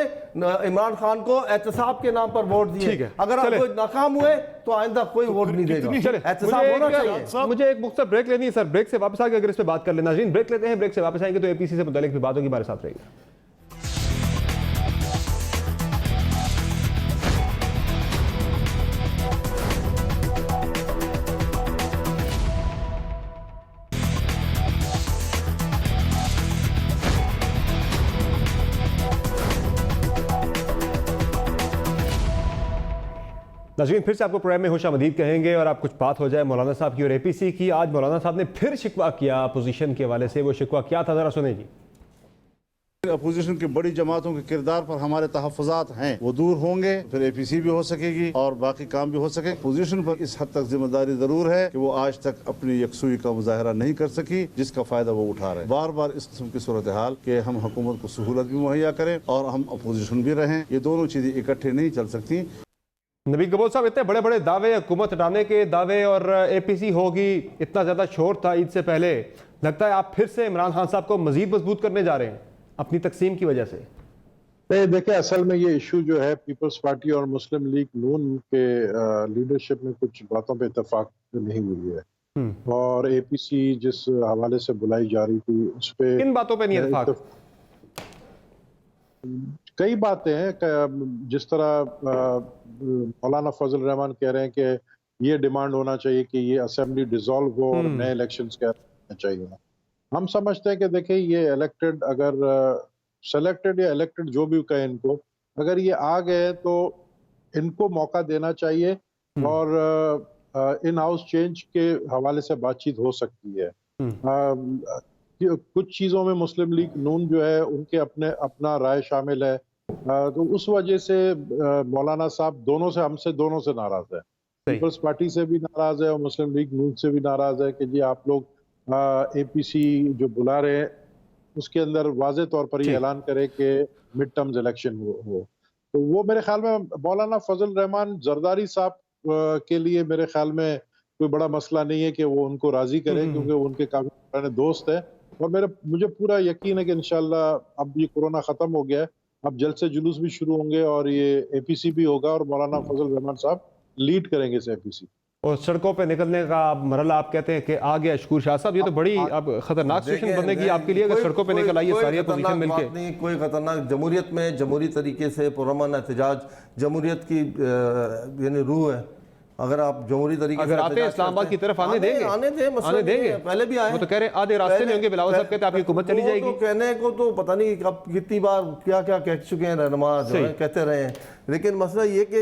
इमरान खान को एहतसाब के नाम पर वोट दिए। अगर आप कोई नाकाम हुए तो आइंदा कोई वोट नहीं देगा। एहतसाब होना चाहिए। मुझे एक मुख्तसर ब्रेक लेनी है सर, ब्रेक से वापस आके अगर इस पे बात कर लेना। नाज़रीन, ब्रेक लेते हैं, ब्रेक से वापस आएंगे तो एपीसी से मुतालिक भी बात होगी। हमारे साथ रहेगी। नाज़रीन, फिर से आपको प्रोग्राम में खुशामदीद कहेंगे और आप कुछ बात हो जाए मौलाना साहब की और एपीसी की। आज मौलाना साहब ने फिर शिकवा किया अपोजिशन के हवाले से। वो शिकवा क्या था, जरा सुने जी। अपोजिशन की बड़ी जमातों के किरदार पर हमारे तहफ़्फ़ुज़ात हैं, वो दूर होंगे, फिर एपीसी भी हो सकेगी और बाकी काम भी हो सके। अपोजिशन पर इस हद तक जिम्मेदारी जरूर है कि वो आज तक अपनी यकसुई का मुजाहरा नहीं कर सकी, जिसका फायदा वो उठा रहे हैं। बार बार इस किस्म की सूरत हाल कि हम हुकूमत को सहूलत भी मुहैया करें और हम अपोजिशन भी रहें, ये दोनों चीज़ें इकट्ठे नहीं चल सकती। नबी कबूल साहब, इतने बड़े बड़े दावे, हुकूमत हटाने के दावे और एपीसी होगी, इतना ज़्यादा शोर था ईद से पहले, लगता है आप फिर से इमरान खान साहब को मजीद मजबूत करने जा रहे हैं अपनी तकसीम की वजह से। नहीं, देखिए, असल में ये इशू जो है पीपल्स पार्टी और मुस्लिम लीग नून के लीडरशिप में कुछ बातों पे इत्तेफाक नहीं हुई है, और एपीसी जिस हवाले से बुलाई जा रही थी उस पे किन बातों पे नहीं इत्तेफाक? कई बातें हैं। जिस तरह मौलाना फजल रहमान कह रहे हैं कि ये डिमांड होना चाहिए कि ये असेंबली डिसॉल्व हो और नए इलेक्शंस करने चाहिए। हम समझते हैं कि देखिए, ये इलेक्टेड, अगर सेलेक्टेड या इलेक्टेड जो भी कहे इनको, अगर ये आ गए तो इनको मौका देना चाहिए और इन हाउस चेंज के हवाले से बातचीत हो सकती है। कुछ चीज़ों में मुस्लिम लीग नून जो है उनके अपना राय शामिल है, तो उस वजह से मौलाना साहब हमसे दोनों से नाराज है। पीपल्स पार्टी से भी नाराज है और मुस्लिम लीग नून से भी नाराज है कि जी आप लोग एपीसी जो बुला रहे हैं उसके अंदर वाज़े तौर पर ये ऐलान करे कि मिड टर्म्स इलेक्शन हो। तो वो मेरे ख्याल में मौलाना फजल रहमान जरदारी साहब के लिए मेरे ख्याल में कोई बड़ा मसला नहीं है कि वो उनको राजी करे, क्योंकि उनके काफी पुराने दोस्त हैं और मुझे पूरा यकीन है कि इंशाल्लाह अब ये कोरोना खत्म हो गया है, अब जल्द से जुलूस भी शुरू होंगे और ये एपीसी भी होगा और मौलाना फजल रहमान साहब लीड करेंगे इस एपीसी। और सड़कों पे निकलने का मरहला आप कहते हैं कि आ गया शकूर शाह साहब, ये तो बड़ी अब खतरनाक सिचुएशन बनेगी आपके लिए अगर सड़कों पे निकल आइए सारी अपोजिशन मिलके। नहीं, कोई खतरनाक, जमहूरियत में जमहूरी तरीके से पुरअमन एहतजाज जमहूरियत की यानी रूह है। अगर आप जमहूरी तरीके अगर आते हैं इस्लामाबाद की तरफ आने देंगे, आने देंगे, पहले भी आए। वो तो कह रहे हैं आधे रास्ते में होंगे, बिलावल साहब कहते हैं आपकी हुकूमत चली जाएगी। तो कहने को तो पता नहीं कब कितनी बार क्या क्या कह चुके हैं रहनुमा, जो है कहते रहे हैं, लेकिन मसला ये कि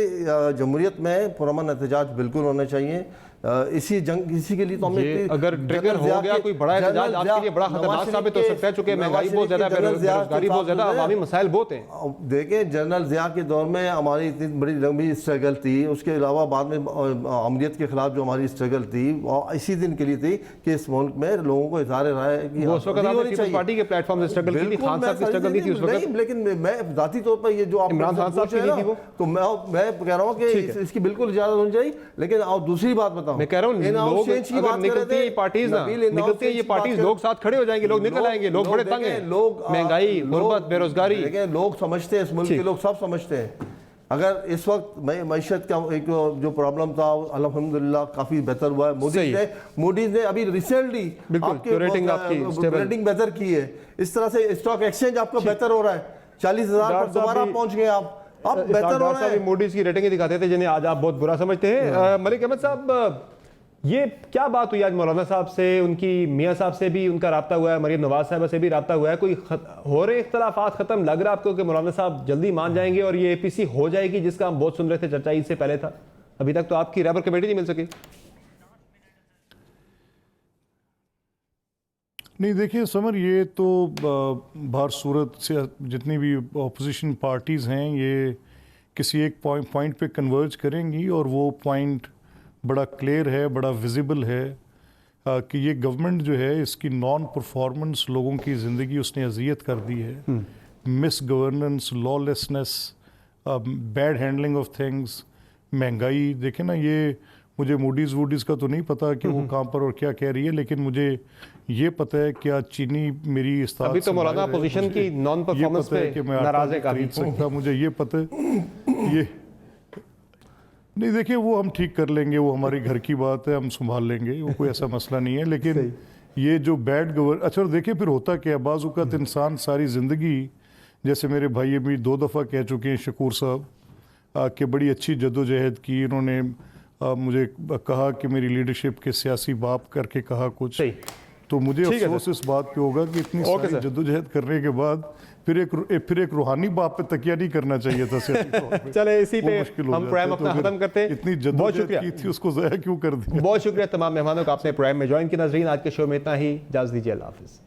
जमहूरियत में पुरअमन एहतजाज बिल्कुल होने चाहिए। इसी के लिए तो हमें अगर ट्रिगर हो गया कोई बड़ा एहतजाज आपके लिए बड़ा खतरनाक साबित हो सकता है, चूंकि महंगाई बहुत ज्यादा है, बेरोजगारी बहुत ज्यादा, अवामी मसाइल बहुत हैं। देखें, जनरल ज़िया के दौर में हमारी इतनी बड़ी लंबी स्ट्रगल थी, उसके अलावा बाद में अमरीत के खिलाफ जो हमारी स्ट्रगल थी वो इसी दिन के लिए थी कि इस मुल्क में लोगों को इज़हार राय की उस वक्त पीपल्स पार्टी के प्लेटफॉर्म से स्ट्रगल की थी, खान साहब की स्ट्रगल नहीं थी उस वक्त। लेकिन मैं जाती तौर पर ये जो आप इमरान खान साहब की नहीं थी वो, तो मैं कह रहा हूँ कि इसकी बिल्कुल इजाजत होनी चाहिए। लेकिन और दूसरी बात बताऊँ, मैं कह रहा हूँ लोग अगर निकलती है पार्टीज ना, निकलती है ये पार्टीज, लोग साथ खड़े हो जाएंगे, लोग निकल आएंगे, लोग बड़े तंग हैं, लोग महंगाई, गुर्बत, बेरोजगारी, लोग समझते हैं, इस मुल्क के लोग सब समझते हैं। अगर इस वक्त मईशत का एक जो प्रॉब्लम था अल्हम्दुलिल्लाह काफी बेहतर हुआ है। मोदी ने अभी रिसेंटली रेटिंग बेहतर की है। इस तरह से स्टॉक एक्सचेंज आपका बेहतर हो रहा है, 40,000 पर दोबारा पहुंच गए आप, अब बेहतर हो रहा है। मोदी की रेटिंग दिखाते थे जिन्हें आज आप बहुत बुरा समझते हैं। मलिक अहमद साहब, ये क्या बात हुई आज मौलाना साहब से, उनकी मियाँ साहब से भी उनका राब्ता हुआ है, मरीम नवाज साहब से भी राब्ता हुआ है, कोई हो रहे इख्तलाफात खत्म लग रहा है आपको कि मौलाना साहब जल्दी मान जाएंगे और ये एपीसी हो जाएगी, जिसका हम बहुत सुन रहे थे, चर्चा इससे पहले था, अभी तक तो आपकी रहबर कमेटी नहीं मिल सकी? नहीं, देखिए समर, ये तो बाहर सूरत से जितनी भी अपोजिशन पार्टीज़ हैं ये किसी एक पॉइंट पे कन्वर्ज करेंगी और वो पॉइंट बड़ा क्लियर है, बड़ा विजिबल है कि ये गवर्नमेंट जो है इसकी नॉन परफॉर्मेंस लोगों की ज़िंदगी उसने अजियत कर दी है। Miss governance, lawlessness, bad handling of things, महंगाई। देखें ना, ये मुझे मूडीज़ का तो नहीं पता कि वो कहाँ पर और क्या कह रही है, लेकिन मुझे ये पता है कि आज चीनी मेरी अभी तो मौलाना पोजीशन की नॉन परफॉर्मेंस पे नाराज है काफी, मुझे ये पता है। ये नहीं, देखिए वो हम ठीक कर लेंगे, वो हमारी घर की बात है, हम संभाल लेंगे, वो कोई ऐसा मसला नहीं है। लेकिन ये जो अच्छा देखिए फिर होता क्या, बाज़ औक़ात इंसान सारी ज़िंदगी, जैसे मेरे भाई अभी 2 दफ़ा कह चुके हैं शकूर साहब कि बड़ी अच्छी जद्दोजहद की, इन्होंने मुझे कहा कि मेरी लीडरशिप के सियासी बाप करके कहा कुछ, तो मुझे अफसोस इस बात पे होगा कि इतनी सारी जद्दोजहद करने के बाद फिर एक रूहानी बाप पे तकिया नहीं करना चाहिए था। चले इसी पे हम प्रोग्राम अपना खत्म करते हैं। इतनी जद्दोजहद की थी, उसको ज़ाया क्यों कर दिया। बहुत शुक्रिया तमाम मेहमानों का आपने प्रोग्राम में ज्वाइन किया। नाज़रीन, आज के शो में इतना ही, इजाज़त दीजिए, अल्लाह हाफ़िज़।